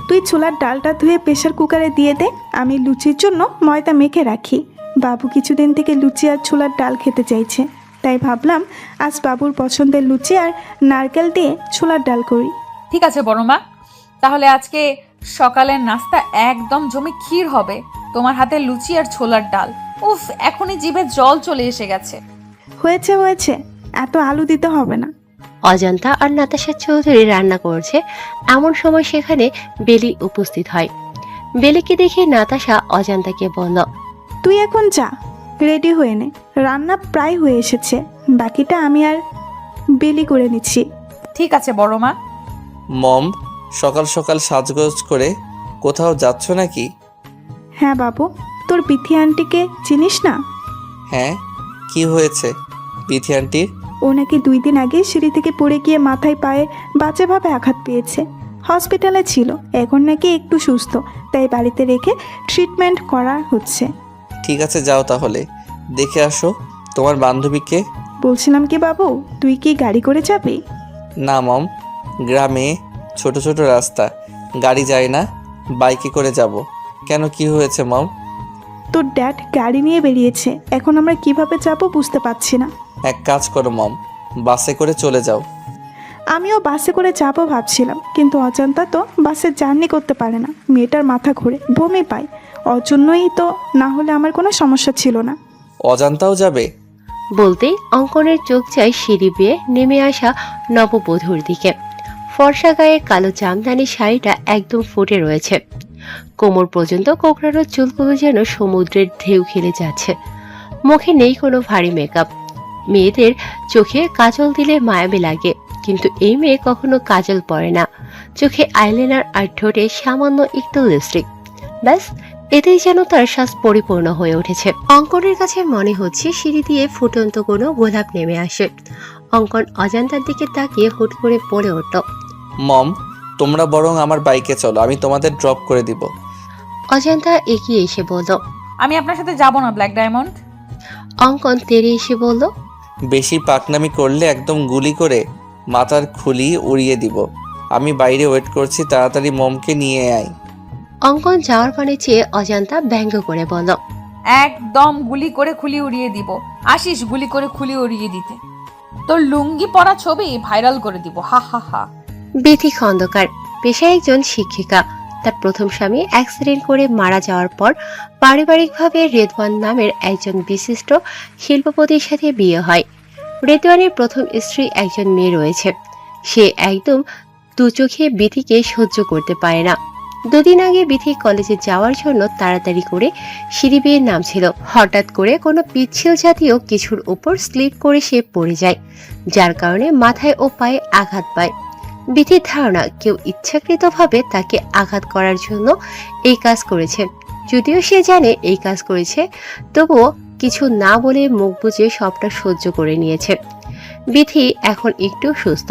তুই ছোলার ডালটা ধুয়ে প্রেশার কুকারে দিয়ে দে, আমি লুচির জন্য ময়দা মেখে রাখি। বাবু কিছুদিন থেকে লুচি আর ছোলার ডাল খেতে চাইছে, তাই ভাবলাম আজ বাবুর পছন্দের লুচি আর নারকেল দিয়ে ছোলার ডাল করি। ঠিক আছে বড় মা, তাহলে আজকে সকালের নাস্তা একদম জমি ক্ষীর হবে। তোমার হাতে লুচি আর ছোলার ডাল, উফ, এখনই জিভে জল চলে এসে গেছে। হয়েছে হয়েছে, এত আলু দিতে হবে না। অজান্তা আর নাতাশা চৌধুরী রান্না করছে, এমন সময় সেখানে বেলি উপস্থিত হয়। বেলিকে দেখে নাতাশা অজান্তাকে বলল, তুই এখন যা, রেডি হয়ে নে, রান্না প্রায় হয়ে এসেছে, বাকিটা আমি আর বেলি করে নিচ্ছি। ঠিক আছে বড় মা। মম, সকাল সকাল সাজগোজ করে কোথাও যাচ্ছ নাকি? হ্যাঁ বাবু, তোর বিথি আন্টিকে চিনিস না? হ্যাঁ, কি হয়েছে বিথি আন্টির? ও নাকি 2 দিন আগে সিঁড়ি থেকে পড়ে গিয়ে মাথায় পায়ে বাজেভাবে আঘাত পেয়েছে। হসপিটালে ছিল, এখন নাকি একটু সুস্থ, তাই বাড়িতে রেখে ট্রিটমেন্ট করা হচ্ছে। ঠিক আছে, যাও তাহলে, দেখে আসো তোমার বান্ধবীকে। বলছিলাম কি বাবু, তুই কি গাড়ি করে যাবি? না মম, গ্রামে ছোট ছোট রাস্তা, গাড়ি যায় না, বাইকে করে যাব। কেন, কি হয়েছে মম? তোর ড্যাড গাড়ি নিয়ে বেরিয়েছে, এখন আমরা কিভাবে যাব বুঝতে পারছি না। এক কাজ করো মম, বাসে করে চলে যাও। আমিও বাসে করে যাবো ভাবছিলাম, কিন্তু অজান্তা তো বাসে জার্নি করতে পারে না, মেয়েটার মাথা ঘুরে বমি পায়, ওর জন্যই তো, না হলে আমার কোনো সমস্যা ছিল না। অজান্তাও যাবে? বলতেই অঙ্কনের চোখ যায় সিঁড়ি বেয়ে নেমে আসা নববধূর দিকে। ফর্সা গায়ে কালো জামদানি শাড়িটা একদম ফুটে রয়েছে, কোমর পর্যন্ত কোকড়ানো চুলগুলো যেন সমুদ্রের ঢেউ খেলে যাচ্ছে। মুখে নেই কোনো ভারী মেকআপ, মেয়েদের চোখে কাজল দিলে মায়াবী লাগে, কিন্তু এই মেয়ে কখনো কাজল পরে না, চোখে আইলাইনার আর ঠোঁটে সামান্য একটু লিপস্টিক, ব্যাস এতেই যেন তার শ্বাস পরিপূর্ণ হয়ে উঠেছে। অঙ্কনের কাছে মনে হচ্ছে সিঁড়ি দিয়ে ফুটন্ত কোনো গোলাপ নেমে আসে। অঙ্কন অজান্তার দিকে তাকিয়ে হুট করে পড়ে উঠল। মম, তোমরা বরং আমার বাইকে চলো, আমি তোমাদের ড্রপ করে দিব। অজান্তা এগিয়ে এসে বলল। আমি আপনার সাথে যাব না ব্ল্যাক ডায়মন্ড। অঙ্কন তেড়ে এসে বলল। বেশি পাকনামি করলে একদম গুলি করে মাথার খুলি উড়িয়ে দিব। আমি বাইরে ওয়েট করছি, তাড়াতাড়ি মমকে নিয়ে আয়। অঙ্কন যাওয়ার পানে চেয়ে অজান্তা ব্যঙ্গ করে বলল। একদম গুলি করে খুলি উড়িয়ে দিব। আসিস গুলি করে খুলি উড়িয়ে দিতে, তোর লুঙ্গি পরা ছবি ভাইরাল করে দিব, হা হা হা। বিথি খন্দকার, পেশায় একজন শিক্ষিকা। তার প্রথম স্বামী অ্যাক্সিডেন্ট করে মারা যাওয়ার পর পারিবারিকভাবে রেদওয়ান নামের একজন বিশিষ্ট শিল্পপতির সাথে বিয়ে হয়। রেদওয়ানের প্রথম স্ত্রী একজন মেয়ে রয়েছে, সে একদম দু চোখে বিথিকে সহ্য করতে পারে না। দুদিন আগে বিথি কলেজে যাওয়ার জন্য তাড়াতাড়ি করে সিঁড়ি বেয়ে নামছিল, হঠাৎ করে কোনো পিচ্ছিল জাতীয় কিছুর উপর স্লিপ করে সে পড়ে যায়, যার কারণে মাথায় ও পায়ে আঘাত পায়। বিথির ধারণা কেউ ইচ্ছাকৃতভাবে তাকে আঘাত করার জন্য এই কাজ করেছে। যদিও সে জানে এই কাজ করেছে, তবুও কিছু না বলে মুখ বুজে সবটা সহ্য করে নিয়েছে। বিথি এখন একটু সুস্থ,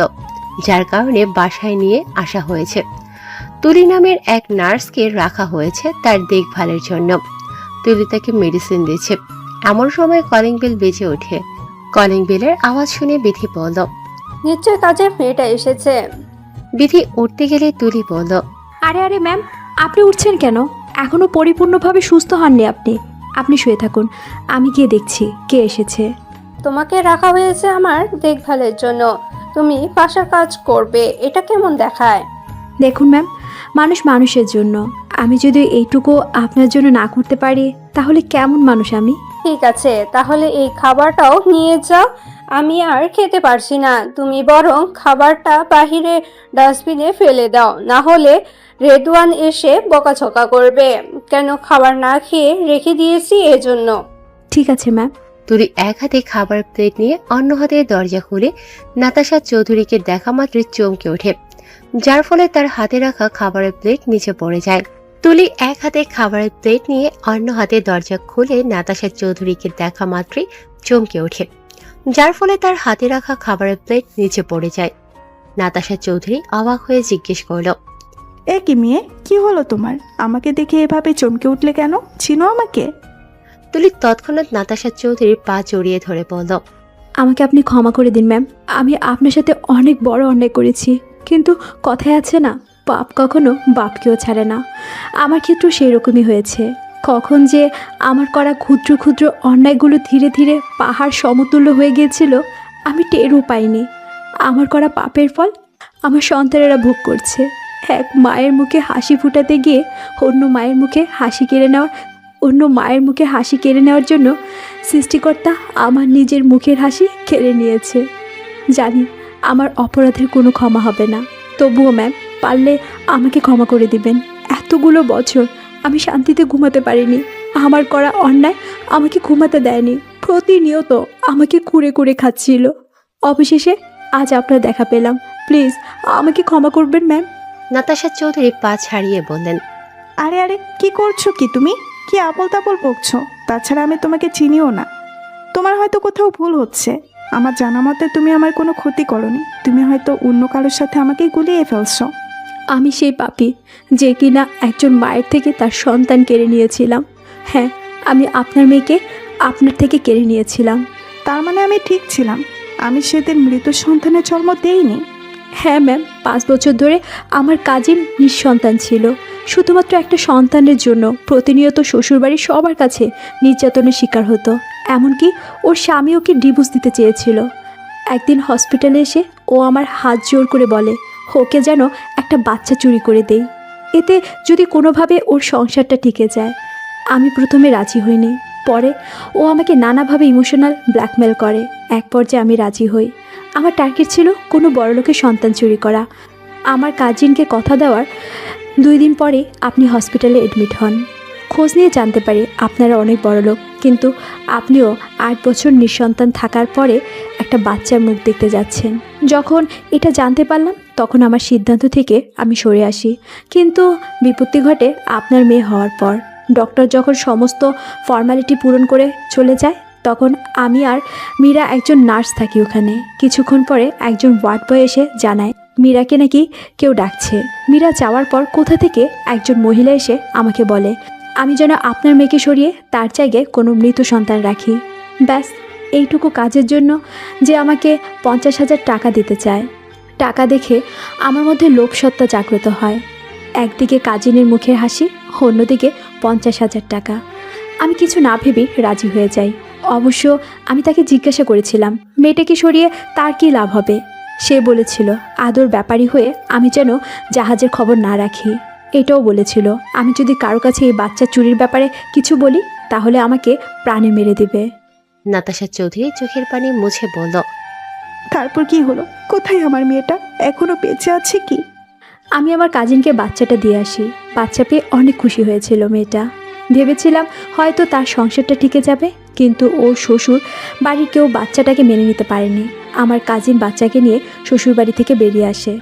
যার কারণে বাসায় নিয়ে আসা হয়েছে। তুলি নামের এক নার্সকে রাখা হয়েছে তার দেখভালের জন্য। তুলি তাকে মেডিসিন দিচ্ছে। এমন সময় কলিং বেল বেজে ওঠে। কলিং বেলের আওয়াজ শুনে বিথি বলল। নিশ্চয় কাজের মেয়েটা এসেছে। বিথি উঠতে গেলে তুলি বলল। আরে আরে ম্যাম, আপনি উঠছেন কেন? এখনো পরিপূর্ণভাবে সুস্থ হননি আপনি। আপনি শুয়ে থাকুন, আমি গিয়ে দেখছি কে এসেছে। তোমাকে রাখা হয়েছে আমার দেখভালের জন্য, তুমি বাসার কাজ করবে, এটা কেমন দেখায়? দেখুন ম্যাম, মানুষ মানুষের জন্য, আমি যদি এইটুকু আপনার জন্য না করতে পারি তাহলে কেমন মানুষ আমি? ঠিক আছে, তাহলে এই খাবারটাও নিয়ে যাও, আমি আর খেতে পারছি না। তুমি বরং খাবারটা বাহিরে ডাস্টবিনে ফেলে দাও, না হলে রেদওয়ান এসে বকাঝকা করবে। কেন খাবার না খেয়ে রেখে দিয়েছি এজন্য। ঠিক আছে ম্যাম। তুলি এক হাতে খাবার প্লেট নিয়ে অন্য হাতে দরজা খুলে নাতাশা চৌধুরীকে দেখা মাত্রই চমকে ওঠে, যার ফলে তার হাতে রাখা খাবারের প্লেট নিচে পড়ে যায়। তুলি এক হাতে খাবারের প্লেট নিয়ে অন্য হাতে দরজা খুলে নাতাশা চৌধুরীকে দেখা মাত্রই চমকে ওঠে, যার ফলে তার হাতে রাখা খাবারের প্লেট নিচে পড়ে যায়। নাতাশা চৌধুরী অবাক হয়ে জিজ্ঞেস করল। এ কি মেয়ে, কি হলো তোমার? আমাকে দেখে এভাবে চমকে উঠলে কেন? চিনো আমাকে? তুলি তৎক্ষণাৎ নাতাশা চৌধুরীর পা জড়িয়ে ধরে বলল। আমাকে আপনি ক্ষমা করে দিন ম্যাম, আমি আপনার সাথে অনেক বড় অন্যায় করেছি, কিন্তু কথায় আছে না, পাপ কখনো বাপকেও ছাড়ে না। আমার ক্ষেত্রেও সেই রকমই হয়েছে। কখন যে আমার করা ক্ষুদ্র ক্ষুদ্র অন্যায়গুলো ধীরে ধীরে পাহাড় সমতুল্য হয়ে গিয়েছিল আমি টেরও পাইনি। আমার করা পাপের ফল আমার সন্তানেরা ভোগ করছে। এক মায়ের মুখে হাসি ফুটাতে গিয়ে অন্য মায়ের মুখে হাসি কেড়ে নেওয়ার জন্য সৃষ্টিকর্তা আমার নিজের মুখের হাসি কেড়ে নিয়েছে। জানি আমার অপরাধের কোনো ক্ষমা হবে না, তবুও ম্যাম পারলে আমাকে ক্ষমা করে দিবেন। এতগুলো বছর আমি শান্তিতে ঘুমাতে পারিনি, আমার করা অন্যায় আমাকে ঘুমাতে দেয়নি, প্রতিনিয়ত আমাকে কুরে কুরে খাচ্ছিল। অবশেষে আজ আপনার দেখা পেলাম, প্লিজ আমাকে ক্ষমা করবেন ম্যাম। নাতাশা চৌধুরী পা ছাড়িয়ে বললেন। আরে আরে, কি করছো কি তুমি? কি আবল তাবল বকছো? তাছাড়া আমি তোমাকে চিনিও না। তোমার হয়তো কোথাও ভুল হচ্ছে। আমার জানা মতে তুমি আমার কোনো ক্ষতি করনি, তুমি হয়তো অন্য কারোর সাথে আমাকে গুলিয়ে ফেলছো। আমি সেই পাপী যে কিনা একজন মায়ের থেকে তার সন্তান কেড়ে নিয়েছিলাম। হ্যাঁ, আমি আপনার মেয়েকে আপনার থেকে কেড়ে নিয়েছিলাম। তার মানে আমি ঠিক ছিলাম, আমি সেদিন মৃত সন্তানের জন্ম দেইনি। হ্যাঁ ম্যাম, 5 বছর ধরে আমার কাজিন নিঃসন্তান ছিল। শুধুমাত্র একটা সন্তানের জন্য প্রতিনিয়ত শ্বশুরবাড়ির সবার কাছে নির্যাতনের শিকার হতো। এমনকি ওর স্বামী ওকে ডিভোর্স দিতে চেয়েছিল। একদিন হসপিটালে এসে ও আমার হাত জোর করে বলে ওকে যেন একটা বাচ্চা চুরি করে দেই, এতে যদি কোনোভাবে ওর সংসারটা টিকে যায়। আমি প্রথমে রাজি হইনি, পরে ও আমাকে নানাভাবে ইমোশনাল ব্ল্যাকমেল করে। এক পর্যায়ে আমি রাজি হই। আমার টার্গেট ছিল কোনো বড়লোকের সন্তান চুরি করা। আমার কাজিনকে কথা দেওয়ার 2 দিন পরে আপনি হসপিটালে এডমিট হন। খোঁজ নিয়ে জানতে পারি আপনারা অনেক বড়লোক, কিন্তু আপনিও 8 বছর নিঃসন্তান থাকার পরে একটা বাচ্চার মুখ দেখতে যাচ্ছেন। যখন এটা জানতে পারলাম তখন আমার সিদ্ধান্ত থেকে আমি সরে আসি। কিন্তু বিপত্তি ঘটে আপনার মেয়ে হওয়ার পর। ডক্টর যখন সমস্ত ফর্মালিটি পূরণ করে চলে যায়, তখন আমি আর মীরা একজন নার্স থাকি ওখানে। কিছুক্ষণ পরে একজন ওয়ার্ড বয় এসে জানায় মীরাকে নাকি কেউ ডাকছে। মীরা যাওয়ার পর কোথা থেকে একজন মহিলা এসে আমাকে বলে আমি যেন আপনার মেয়েকে সরিয়ে তার জায়গায় কোনো মৃত সন্তান রাখি। ব্যাস, এইটুকু কাজের জন্য যে আমাকে 50,000 টাকা দিতে চায়। টাকা দেখে আমার মধ্যে লোভসত্তা জাগ্রত হয়। একদিকে কাজিনের মুখের হাসি, অন্যদিকে 50,000 টাকা। আমি কিছু না ভেবেই রাজি হয়ে যাই। অবশ্য আমি তাকে জিজ্ঞাসা করেছিলাম মেয়েটাকে সরিয়ে তার কী লাভ হবে। সে বলেছিল আদর ব্যাপারী হয়ে আমি যেন জাহাজের খবর না রাখি। এটাও বলেছিল আমি যদি কারো কাছে এই বাচ্চা চুরির ব্যাপারে কিছু বলি তাহলে আমাকে প্রাণে মেরে দেবে। নাতাশা চৌধুরী চোখের পানি মুছে বলল, তারপর কি হলো? কোথায় আমার মেয়েটা? এখনো বেঁচে আছে কি? আমি আমার কাজিনকে বাচ্চাটা দিয়ে আসি। বাচ্চা পেয়ে অনেক খুশি হয়েছিল মেয়েটা। ভেবেছিলাম হয়তো তার সংসারটা টিকে যাবে, কিন্তু ওর শ্বশুর বাড়ির কেউ বাচ্চাটাকে মেনে নিতে পারেনি। আমার কাজিন বাচ্চাকে নিয়ে শ্বশুর বাড়ি থেকে বেরিয়ে আসে।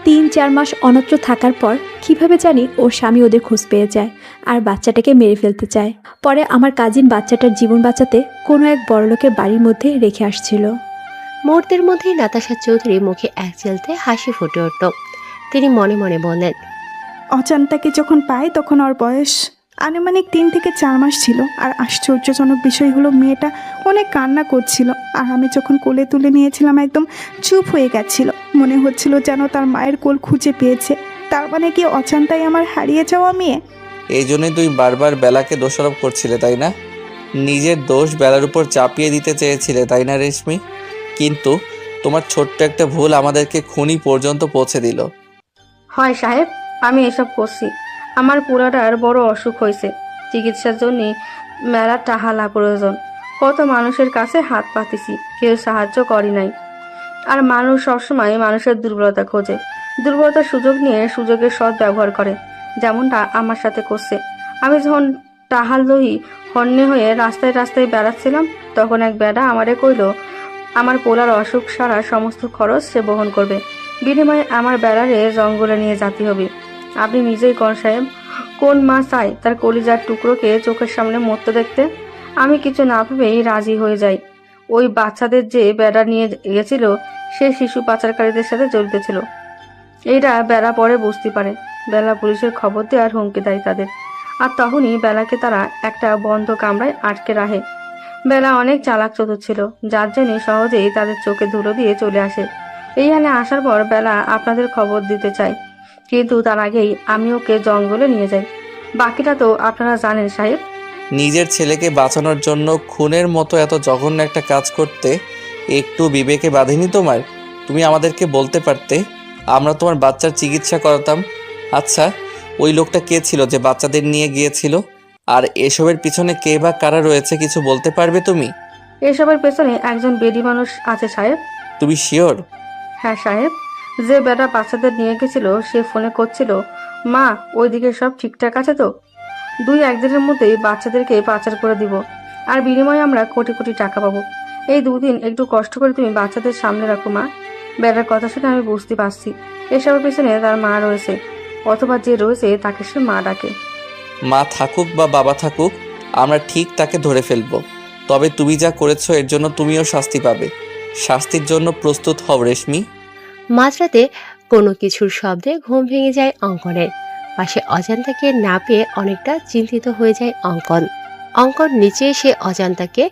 3-4 মাস অন্যত্র থাকার পর কিভাবে জানি ওর স্বামী ওদের খোঁজ পেয়ে যায় আর বাচ্চাটাকে মেরে ফেলতে চায়। পরে আমার কাজিন বাচ্চাটার জীবন বাঁচাতে কোনো এক বড়লোকের বাড়ির মধ্যে রেখে আসছিল। মুহূর্তের মধ্যেই নাতাশা চৌধুরী মুখে এক চেলতে হাসি ফুটে উঠল। তিনি মনে মনে বললেন, অজান্তাকে যখন পাই তখন ওর বয়স আনুমানিক 3 থেকে 4 মাস ছিল। আর আশ্চর্যজনক বিষয় হলো মেয়েটা অনেক কান্না করছিল, আর আমি যখন কোলে তুলে নিয়েছিলাম একদম চুপ হয়ে গেছিল। মনে হচ্ছিল যেন তার মায়ের কোল খুঁজে পেয়েছে। তার মানে কি অজান্তাই আমার হারিয়ে যাওয়া মেয়ে? এই জন্যই তুই বারবার বেলাকে দোষারোপ করছিলে, তাই না? নিজের দোষ বেলার উপর চাপিয়ে দিতে চেয়েছিলে, তাই না রেশমি? কিন্তু তোমার ছোট্ট একটা ভুল আমাদেরকে খুনি পর্যন্ত পৌঁছে দিল। হয় সাহেব, আমি এসব করছি। আমার পুরাটার বড় অসুখ হয়েছে, চিকিৎসার জন্য মেলা টাহালা প্রয়োজন। কত মানুষের কাছে হাত পাতিছি, কেউ সাহায্য করি নাই। আর মানুষ সবসময় মানুষের দুর্বলতা খোঁজে, দুর্বলতার সুযোগ নিয়ে সুযোগের সৎ ব্যবহার করে, যেমনটা আমার সাথে করছে। আমি যখন টাহাল দহি হন্যে হয়ে রাস্তায় রাস্তায় বেড়াচ্ছিলাম, তখন এক বেড়া আমারে কইল আমার পোলার অসুখ সারার সমস্ত খরচ সে বহন করবে, বিনিময়ে আমার বেড়ারে জঙ্গলে নিয়ে যেতে হবে। আপনি নিজেই কোন সাহেব, কোন মা চায় তার কলিজার টুকরোকে চোখের সামনে মরতে দেখতে? আমি কিছু না ভেবেই রাজি হয়ে যাই। ওই বাচ্চাদের যে বেড়া নিয়ে গেছিল সে শিশু পাচারকারীদের সাথে জড়িত ছিল। এইটা বেলা পরে বুঝতে পারে। বেলা পুলিশের খবর দেয় আর হুমকি দেয় তাদের। আর তখনই বেলাকে তারা একটা বন্ধ কামরায় আটকে রাখে। বেলা অনেক চালাক চতুর ছিল, যার জন্য সহজেই তাদের চোখে ধুলো দিয়ে চলে আসে। এইখানে আসার পর বেলা আপনাদের খবর দিতে চায়, কিন্তু তার আগেই আমি ওকে জঙ্গলে নিয়ে যাই। বাকিটা তো আপনারা জানেন সাহেব। নিজের ছেলেকে বাঁচানোর জন্য খুনের মতো এত জঘন্য একটা কাজ করতে একটু বিবেকে বাঁধেনি তোমার? তুমি আমাদেরকে বলতে পারতে, আমরা তোমার বাচ্চার চিকিৎসা করাতাম। আচ্ছা, ওই লোকটা কে ছিল যে বাচ্চাদের নিয়ে গিয়েছিল? আর এসবের পিছনে কে বা কারা রয়েছে কিছু বলতে পারবে তুমি? এসবের পেছনে একজন বেডি মানুষ আছে সাহেব। তুমি শিওর? হ্যাঁ সাহেব, যে বেটা বাচ্চাদের নিয়ে গেছিল সে ফোনে করছিল, মা ওইদিকে সব ঠিকঠাক আছে তো? 2-1 দিনের মধ্যেই বাচ্চাদেরকে পাচার করে দিব, আর বিনিময়ে আমরা কোটি কোটি টাকা পাবো। এই 2 দিন একটু কষ্ট করে তুমি বাচ্চাদের সামনে রাখো মা। বেটার কথা শুনে আমি বুঝতে পারছি এসবের পেছনে তার মা রয়েছে, অথবা যে রয়েছে তাকে সে মা ডাকে। মা থাকুক বা বাবা থাকুক, আমরা ঠিক তাকে ধরে ফেলবো। তবে তুমি যা করেছো এর জন্য তুমিও শাস্তি পাবে। শাস্তির জন্য প্রস্তুত হও রেশমি। মাঝরাতে কোনো কিছুর শব্দে ঘুম ভেঙে যায় অঙ্কনের। পাশে অজান্তাকে না পেয়ে অনেকটা চিন্তিত হয়ে যায় অঙ্কন। অঙ্কন নিচে এসে অজান্তাকে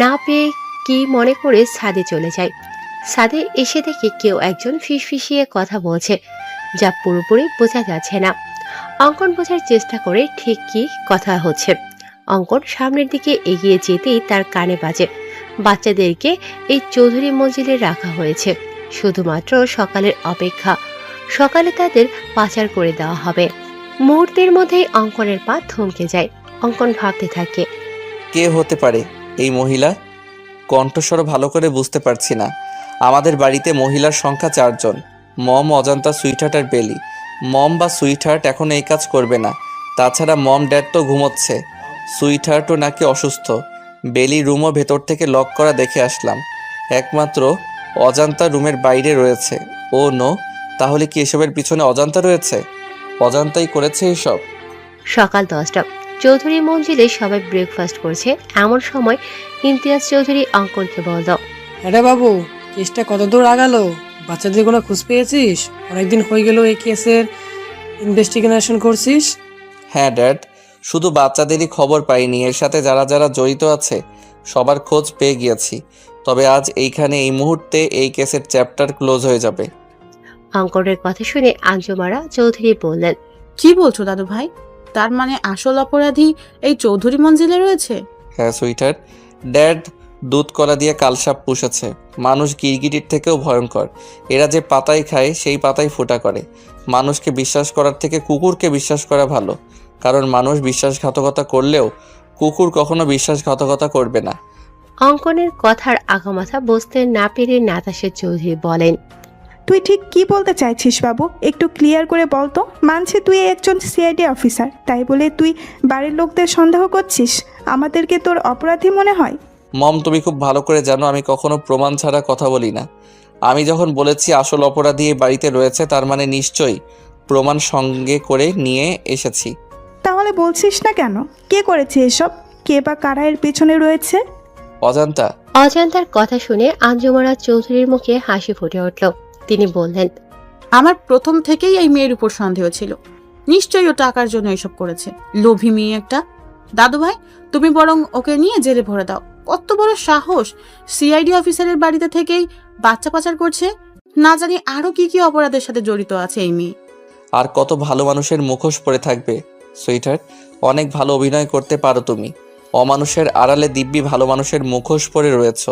না পেয়ে কি মনে করে ছাদে চলে যায়। ছাদে এসে দেখে কেউ একজন ফিসফিসিয়ে কথা বলছে, যা পুরোপুরি বোঝা যাচ্ছে না। অঙ্কন বোঝার চেষ্টা করে ঠিক কি কথা হচ্ছে। অঙ্কন সামনের দিকে এগিয়ে যেতেই তার কানে বাজে, বাচ্চাদেরকে এই চৌধুরী মঞ্জিলে রাখা হয়েছে শুধুমাত্র সকালের অপেক্ষা, সকালে তাদের পাচার করে দেওয়া হবে। মুহূর্তের মধ্যেই অঙ্কনের পা থমকে যায়। অঙ্কন ভাবতে থাকে, কে হতে পারে এই মহিলা? কণ্ঠস্বর ভালো করে বুঝতে পারছি না। আমাদের বাড়িতে মহিলার সংখ্যা 4 জন, মম, অজান্তা, সুইটহার্ট আর বেলি। মম বা সুইটহার্ট এখন এই কাজ করবে না। তাছাড়া মম ড্যাড তো ঘুমোচ্ছে, সুইটহার্টও নাকি অসুস্থ। বেলি রুমও ভেতর থেকে লক করা দেখে আসলাম। একমাত্র অজান্তা রুমের বাইরে রয়েছে। ও নো, তাহলে কি এসবের পিছনে অজান্তা রয়েছে? অজান্তাই করেছে এসব। সকাল 10টা। চৌধুরী মঞ্জিলে সবাই ব্রেকফাস্ট করছে। এমন সময় ইমতিয়াজ চৌধুরী অঙ্কনকে বলল, আরে বাবু, কেসটা কত দূর আগালো? বাচ্চাদের কোনো খোঁজ পেয়েছিস? অনেকদিন হয়ে গেল এই কেসের ইনভেস্টিগেশন করছিস। হ্যাঁ ড্যাড, শুধু বাচ্চাদেরই খবর পাইনি, এর সাথে যারা যারা জড়িত আছে সবার খোঁজ পেয়ে গিয়েছি। তবে আজ এইখানে এই মুহূর্তে এই কেসের চ্যাপ্টার ক্লোজ হয়ে যাবে। অঙ্কনের কথা শুনে আঞ্জুমারা চৌধুরী বললেন, কি বলছো দাদু ভাই? তার মানে আসল অপরাধী এই চৌধুরী মঞ্জিলে রয়েছে? হ্যাঁ সুইটার, ড্যাড দুধ কলা দিয়ে কালসাপ পুষেছে। মানুষ গিরগিটির থেকেও ভয়ঙ্কর। এরা যে পাতায় খায় সেই পাতায় ফোঁটা করে। মানুষকে বিশ্বাস করার থেকে কুকুরকে বিশ্বাস করা ভালো, কারণ মানুষ বিশ্বাসঘাতকতা করলেও কুকুর কখনো বিশ্বাসঘাতকতা করবে না। অঙ্কনের কথার আগামাথা বুঝতে না পেরে নাতাশা চৌধুরী বলেন, তুই ঠিক কি বলতে চাইছিস বাবু? একটু ক্লিয়ার করে বল তো। মানছি তুই একজন সিআইডি অফিসার, তাই বলে তুই বাড়ির লোকদের সন্দেহ করছিস? আমাদেরকে তোর অপরাধী মনে হয়? মম, তুমি খুব ভালো করে জানো আমি কখনো প্রমাণ ছাড়া কথা বলি না। আমি যখন বলেছি আসল অপরাধী এই বাড়িতে রয়েছে, তার মানে নিশ্চয়ই প্রমাণ সঙ্গে করে নিয়ে এসেছি। তাহলে বলছিস না কেন? কে করেছে এসব? কে বা কারা এর পেছনে রয়েছে? অজান্তা। অজান্তার কথা শুনে আঞ্জুমারা চৌধুরীর মুখে হাসি ফুটে উঠল। তিনি বললেন, আমার প্রথম থেকেই এই মেয়ের উপর সন্দেহ ছিল। নিশ্চয়ই ও টাকার জন্য এসব করেছে। লোভী মেয়ে একটা। দাদু ভাই, তুমি বরং ওকে নিয়ে জেলে ভরে দাও। কত বড় সাহস! সিআইডি অফিসারের বাড়িতে থেকেই বাচ্চা পাচার করছে। না জানি আরো কি কি অপরাধের সাথে জড়িত আছে এই মেয়ে। আর কত ভালো মানুষের মুখোশ পরে থাকবে সুইটার। অনেক ভালো অভিনয় করতে পারো তুমি। অমানুষের আড়ালে দিব্যি ভালো মানুষের মুখোশ পরে রয়েছ।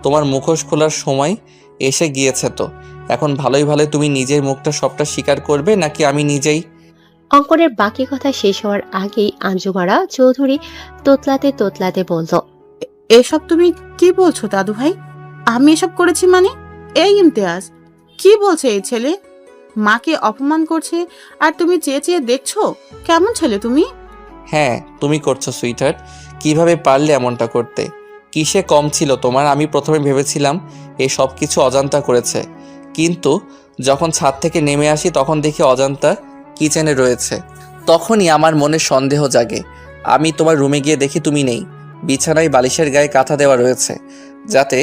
তোমার মুখোশ খোলার সময় এসে গিয়েছে তো। এখন ভালোই ভালো তুমি নিজের মুখটা সবটা স্বীকার করবে, নাকি আমি নিজেই? অঙ্কনের বাকি কথা শেষ হওয়ার আগেই আঞ্জুমারা চৌধুরী তোতলাতে তোতলাতে বলল, এসব তুমি কি বলছো দাদু ভাই? আমি এসব করেছি মানে? এই ইমতিয়াজ, কি বলছে এই ছেলে? মাকে অপমান করছে আর তুমি চেয়ে চেয়ে দেখছো? কেমন ছেলে তুমি? হ্যাঁ তুমি করছো সুইটার। কিভাবে পারলে এমনটা করতে? কিসে কম ছিল তোমার? আমি প্রথমে ভেবেছিলাম এই সব কিছু অজান্তা করেছে, কিন্তু যখন ছাদ থেকে নেমে আসি তখন দেখি অজান্তা কিচেনে রয়েছে। তখনই আমার মনে সন্দেহ জাগে। আমি তোমার রুমে গিয়ে দেখি তুমি নেই। বিছানায় বালিশের গায়ে কাঁথা দেওয়া রয়েছে, যাতে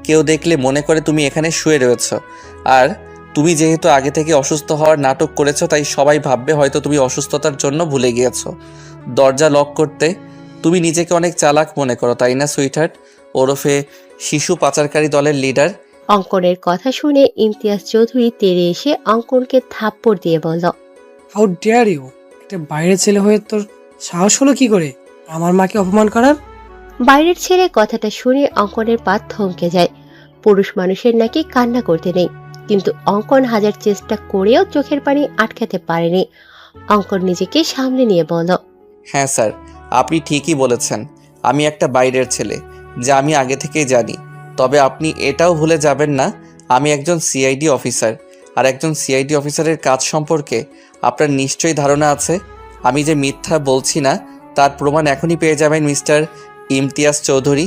কেউ দেখলে মনে করে তুমি এখানে শুয়ে রয়েছ। আর তুমি যেহেতু আগে থেকে অসুস্থ হওয়ার নাটক করেছো, তাই সবাই ভাববে হয়তো তুমি অসুস্থতার জন্য ভুলে গিয়েছো দরজা লক করতে। তুমি নিজেকে অনেক চালাক মনে করো, তাই না সুইটহার্ট, ওরফে শিশু পাচারকারী দলের লিডার? অঙ্কনের কথা শুনে ইমতিয়াজ চৌধুরী তেড়ে এসে অঙ্কনকে থাপ্পড় দিয়ে বলল, হাউ ডেয়ার ইউ! একটা বাইরের ছেলে হয়ে তোর সাহস হলো কি করে আমার মাকে অপমান করার? বাইরের ছেলে কথাটা শুনে অঙ্কনের পা থমকে যায়। পুরুষ মানুষের নাকি কান্না করতে নেই, কিন্তু অঙ্কন হাজার চেষ্টা করেও চোখের পানি আটকাতে পারেনি। অঙ্কন নিজেকে সামলে নিয়ে বলল, হ্যাঁ স্যার, আপনি ঠিকই বলেছেন। আমি একটা বাইরের ছেলে, যা আমি আগে থেকেই জানি। তবে আপনি এটাও ভুলে যাবেন না, আমি একজন সিআইডি অফিসার। আর একজন সিআইডি অফিসারের কাজ সম্পর্কে আপনার নিশ্চয়ই ধারণা আছে। আমি যে মিথ্যা বলছি না তার প্রমাণ এখনই পেয়ে যাবেন মিস্টার ইমতিয়াজ চৌধুরী।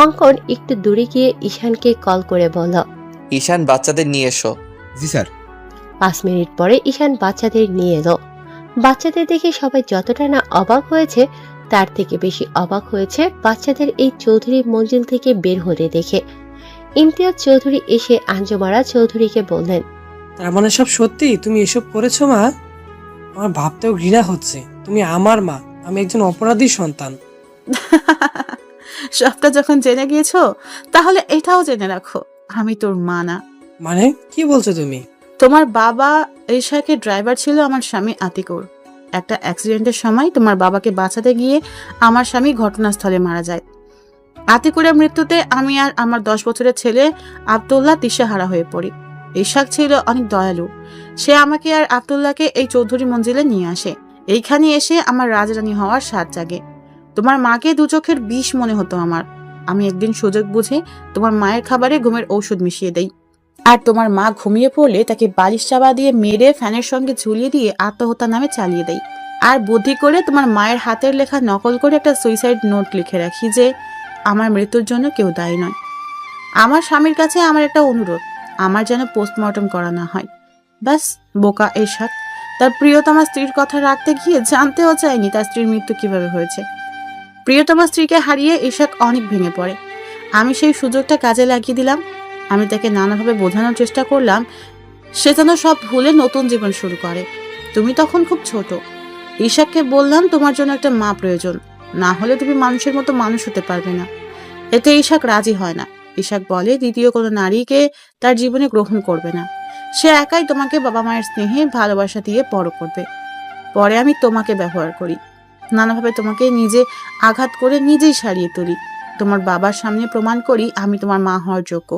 অঙ্কন একটু দূরে গিয়ে ঈশানকে কল করে বলল, ঈশান, বাচ্চাদের নিয়ে এসো। জি স্যার। 5 মিনিট পরে ঈশান বাচ্চাদের নিয়ে এলো। বাচ্চাদের দেখে সবাই যতটা না অবাক হয়েছে, তার থেকে বেশি অবাক হয়েছে বাচ্চাদের এই চৌধুরী মঞ্জিল থেকে বের হতে দেখে। ইমতিয়াজ চৌধুরী এসে আঞ্জুমারা চৌধুরীকে বললেন, তার মানে সব সত্যি? তুমি এসব করেছো মা? আমার ভাবতেও ঘৃণা হচ্ছে। তুমি আমার মা, আমি একজন অপরাধী সন্তান। সবটা যখন জেনে গিয়েছো তাহলে এটাও জেনে রাখো, আমি তোর মা না। মানে কি বলছো তুমি? তোমার বাবা রিশাকের ড্রাইভার ছিল আমার স্বামী আতিকুর। একটা অ্যাক্সিডেন্টের সময় তোমার বাবাকে বাঁচাতে গিয়ে আমার স্বামী ঘটনাস্থলে মারা যায়। আতিকুরের মৃত্যুতে আমি আর আমার 10 বছরের ছেলে আব্দুল্লাহ দিশেহারা হয়ে পড়ি। ইশাক ছিল অনেক দয়ালু। সে আমাকে আর আব্দুল্লাহকে এই চৌধুরী মঞ্জিলে নিয়ে আসে। এইখানে এসে আমার রাজরানী হওয়ার স্বাদ জাগে। তোমার মাকে দু চোখের বিষ মনে হতো আমার। আমি একদিন সুযোগ বুঝে তোমার মায়ের খাবারে ঘুমের ঔষধ মিশিয়ে দেই, আর তোমার মা ঘুমিয়ে পড়লে তাকে বালিশ চাপা দিয়ে মেরে ফ্যানের সঙ্গে ঝুলিয়ে দিয়ে আত্মহত্যা নামে চালিয়ে দেই। আর বুদ্ধি করে তোমার মায়ের হাতের লেখা নকল করে একটা সুইসাইড নোট লিখে রাখি যে আমার মৃত্যুর জন্য কেউ দায়ী নয়। আমার স্বামীর কাছে আমার একটা অনুরোধ, আমার যেন পোস্টমর্টম করা না হয়। ব্যাস, বোকা ইশাক তার প্রিয়তমা স্ত্রীর কথা রাখতে গিয়ে জানতেও চায়নি তার স্ত্রীর মৃত্যু কিভাবে হয়েছে। প্রিয়তমা স্ত্রীকে হারিয়ে ইশাক অনেক ভেঙে পড়ে। আমি সেই সুযোগটা কাজে লাগিয়ে দিলাম। আমি তাকে নানাভাবে বোঝানোর চেষ্টা করলাম সে যেন সব ভুলে নতুন জীবন শুরু করে। তুমি তখন খুব ছোট। ইশাককে বললাম তোমার জন্য একটা মা প্রয়োজন, না হলে তুমি মানুষের মতো মানুষ হতে পারবে না। এতে ইশাক রাজি হয় না। ইশাক বলে দ্বিতীয় কোনো নারীকে তার জীবনে গ্রহণ করবে না। সে একাই তোমাকে বাবা মায়ের স্নেহে ভালোবাসা দিয়ে বড় করবে। পরে আমি তোমাকে ব্যবহার করি, নানাভাবে তোমাকে নিজে আঘাত করে নিজেই সারিয়ে তুলি। তোমার বাবার সামনে প্রমাণ করি আমি তোমার মা হওয়ার যোগ্য।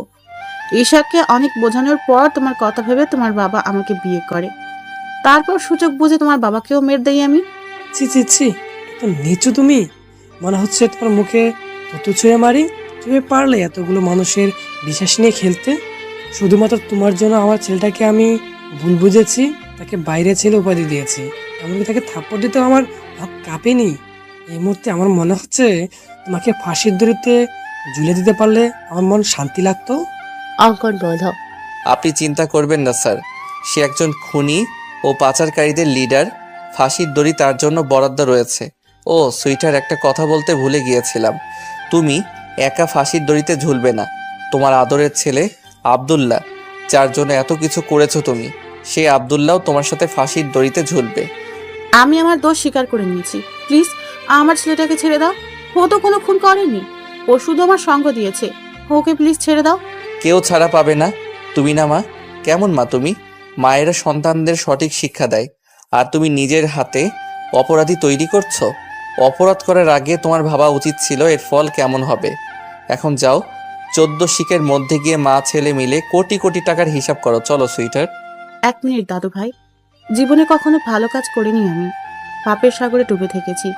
ইশাককে অনেক বোঝানোর পর তোমার কথা ভেবে তোমার বাবা আমাকে বিয়ে করে। তারপর সুযোগ বুঝে তোমার বাবাকেও মেরে দেই আমি। ছি ছি ছি, এত নিচু তুমি! মনে হচ্ছে তোমার মুখে থুতু ছুঁয়ে মারি। তুমি পারলে এতগুলো মানুষের বিশ্বাস নিয়ে খেলতে? শুধুমাত্র তোমার জন্য আমার ছেলেটাকে আমি ভুল বুঝেছি, তাকে বাইরে ছেলে উপাধি দিয়েছি, এমনকি তাকে থাপ্পড় দিতেও আমার হাত কাঁপেনি। এই মুহূর্তে আমার মনে হচ্ছে তোমাকে ফাঁসির দড়িতে ঝুলে দিতে পারলে আমার মন শান্তি লাগতো। অঙ্কন বলল, আপনি চিন্তা করবেন না স্যার, সে একজন খুনি ও পাচারকারীদের লিডার। ফাঁসির দড়ি তার জন্য বরাদ্দ রয়েছে। ও সুইটার, একটা কথা বলতে ভুলে গিয়েছিলাম, তুমি একা ফাঁসির দড়িতে ঝুলবে না। তোমার আদরের ছেলে আব্দুল্লাহ, যার জন্য এত কিছু করেছো তুমি, সেই আব্দুল্লাহও তোমার সাথে ফাঁসির দড়িতে ঝুলবে। আমি আমার দোষ স্বীকার করে নিয়েছি। প্লিজ আমার ছেলেটাকে ছেড়ে দাও। ও তো কোনো খুন করেনি, ও শুধু আমার সঙ্গ দিয়েছে। ওকে প্লিজ ছেড়ে দাও। কেউ ছাড়া পাবে না। তুমি না মা? কেমন মা তুমি? মায়েরা সন্তানদের সঠিক শিক্ষা দেয়, আর তুমি নিজের হাতে অপরাধী তৈরি করছো। অপরাধ করার আগে তোমার ভাবা উচিত ছিল এর ফল কেমন হবে। এখন যাও, 14 শিকের মধ্যে গিয়ে মা ছেলে মিলে কোটি কোটি টাকার হিসাব করো। চলো সুইটার। 1 মিনিট দাদু ভাই, জীবনে কখনো ভালো কাজ করিনি আমি। পাপের সাগরে ডুবে থেকেছি।